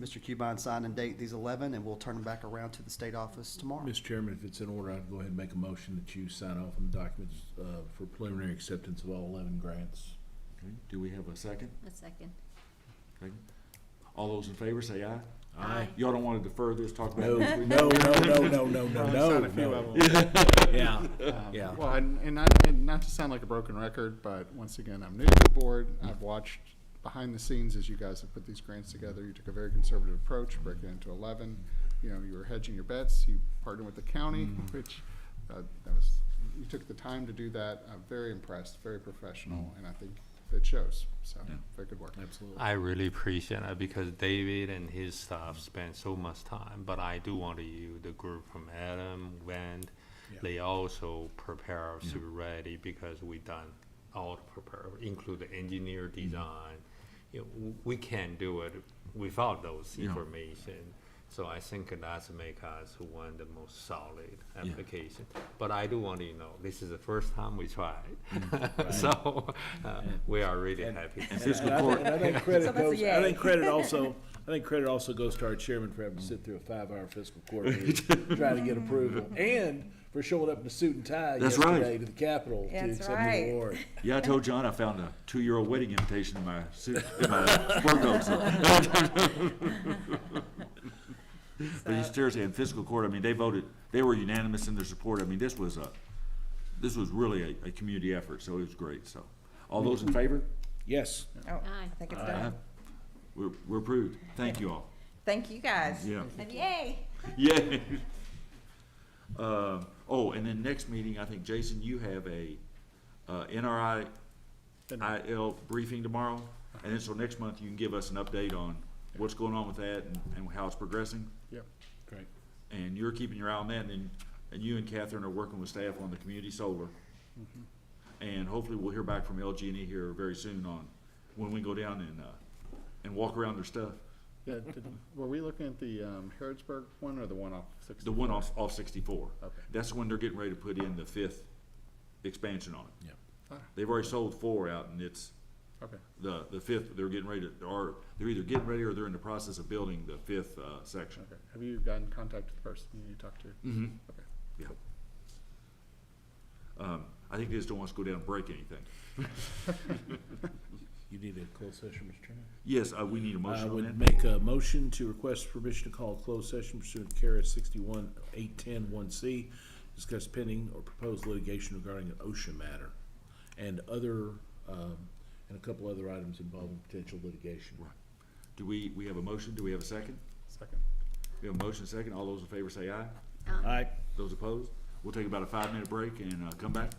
Mr. Cubine sign and date these 11, and we'll turn them back around to the state office tomorrow. Mr. Chairman, if it's in order, I'd go ahead and make a motion that you sign off on the documents for preliminary acceptance of all 11 grants. Okay. Do we have a second? A second. Second. All those in favor say aye. Aye. Y'all don't want to defer this, talk about No, it next week? no. Sign a few of them. Yeah. Well, and not to sound like a broken record, but once again, I'm new to the board. I've watched behind the scenes as you guys have put these grants together. You took a very conservative approach, breaking it into 11. You were hedging your bets. You partnered with the county, which you took the time to do that. I'm very impressed, very professional, and I think it shows. So, very good work. Absolutely. I really appreciate it because David and his staff spent so much time, but I do want to use the group from Adam, Wendy. They also prepare us to be ready because we done all the prepare, include the engineer design. We can't do it without those information. So I think that's make us one of the most solid application. But I do want you to know, this is the first time we tried. So we are really happy. And I think credit also goes to our chairman for having to sit through a 5-hour fiscal court meeting trying to get approval, and for showing up in a suit and tie yesterday to the Capitol to accept the award. Yeah, I told John I found a 2-year-old wedding invitation in my suit, in my sport coat. But seriously, in fiscal court, they were unanimous in their support. This was really a community effort, so it was great. So, all those in favor? Yes. Oh, I think it's done. We're approved. Thank you all. Thank you guys. Yeah. And yay. Yay. Oh, and then next meeting, I think, Jason, you have a, NRI IL briefing tomorrow. And then so next month, you can give us an update on what's going on with that and how it's progressing. Yep. Great. And you're keeping your eye on that, and then, and you and Catherine are working with staff on the community solar. And hopefully we'll hear back from LG&E here very soon on when we go down and walk around their stuff. Yeah, were we looking at the Harrodsburg one or the one off 64? The one off 64. Okay. That's when they're getting ready to put in the 5th expansion on it. Ah, They've already sold 4 out, and it's okay. the 5th, they're getting ready to, or they're either getting ready or they're in the process of building the 5th section. Okay. Have you gotten in contact with the person you talked to? Mm-hmm. Okay. Yeah. I think they just don't want us to go down and break anything. You need a closed session, Mr. Chairman? Yes, we need a motion I on would that. make a motion to request permission to call a closed session pursuant to KRS 61-810-1C, discuss pending or proposed litigation regarding an OSHA matter and other, and a couple other items involving potential litigation. Right. Do we have a motion? Do we have a second? Second. We have a motion, second. All those in favor say aye. Um, Aye. Those opposed? We'll take about a 5-minute break and come back.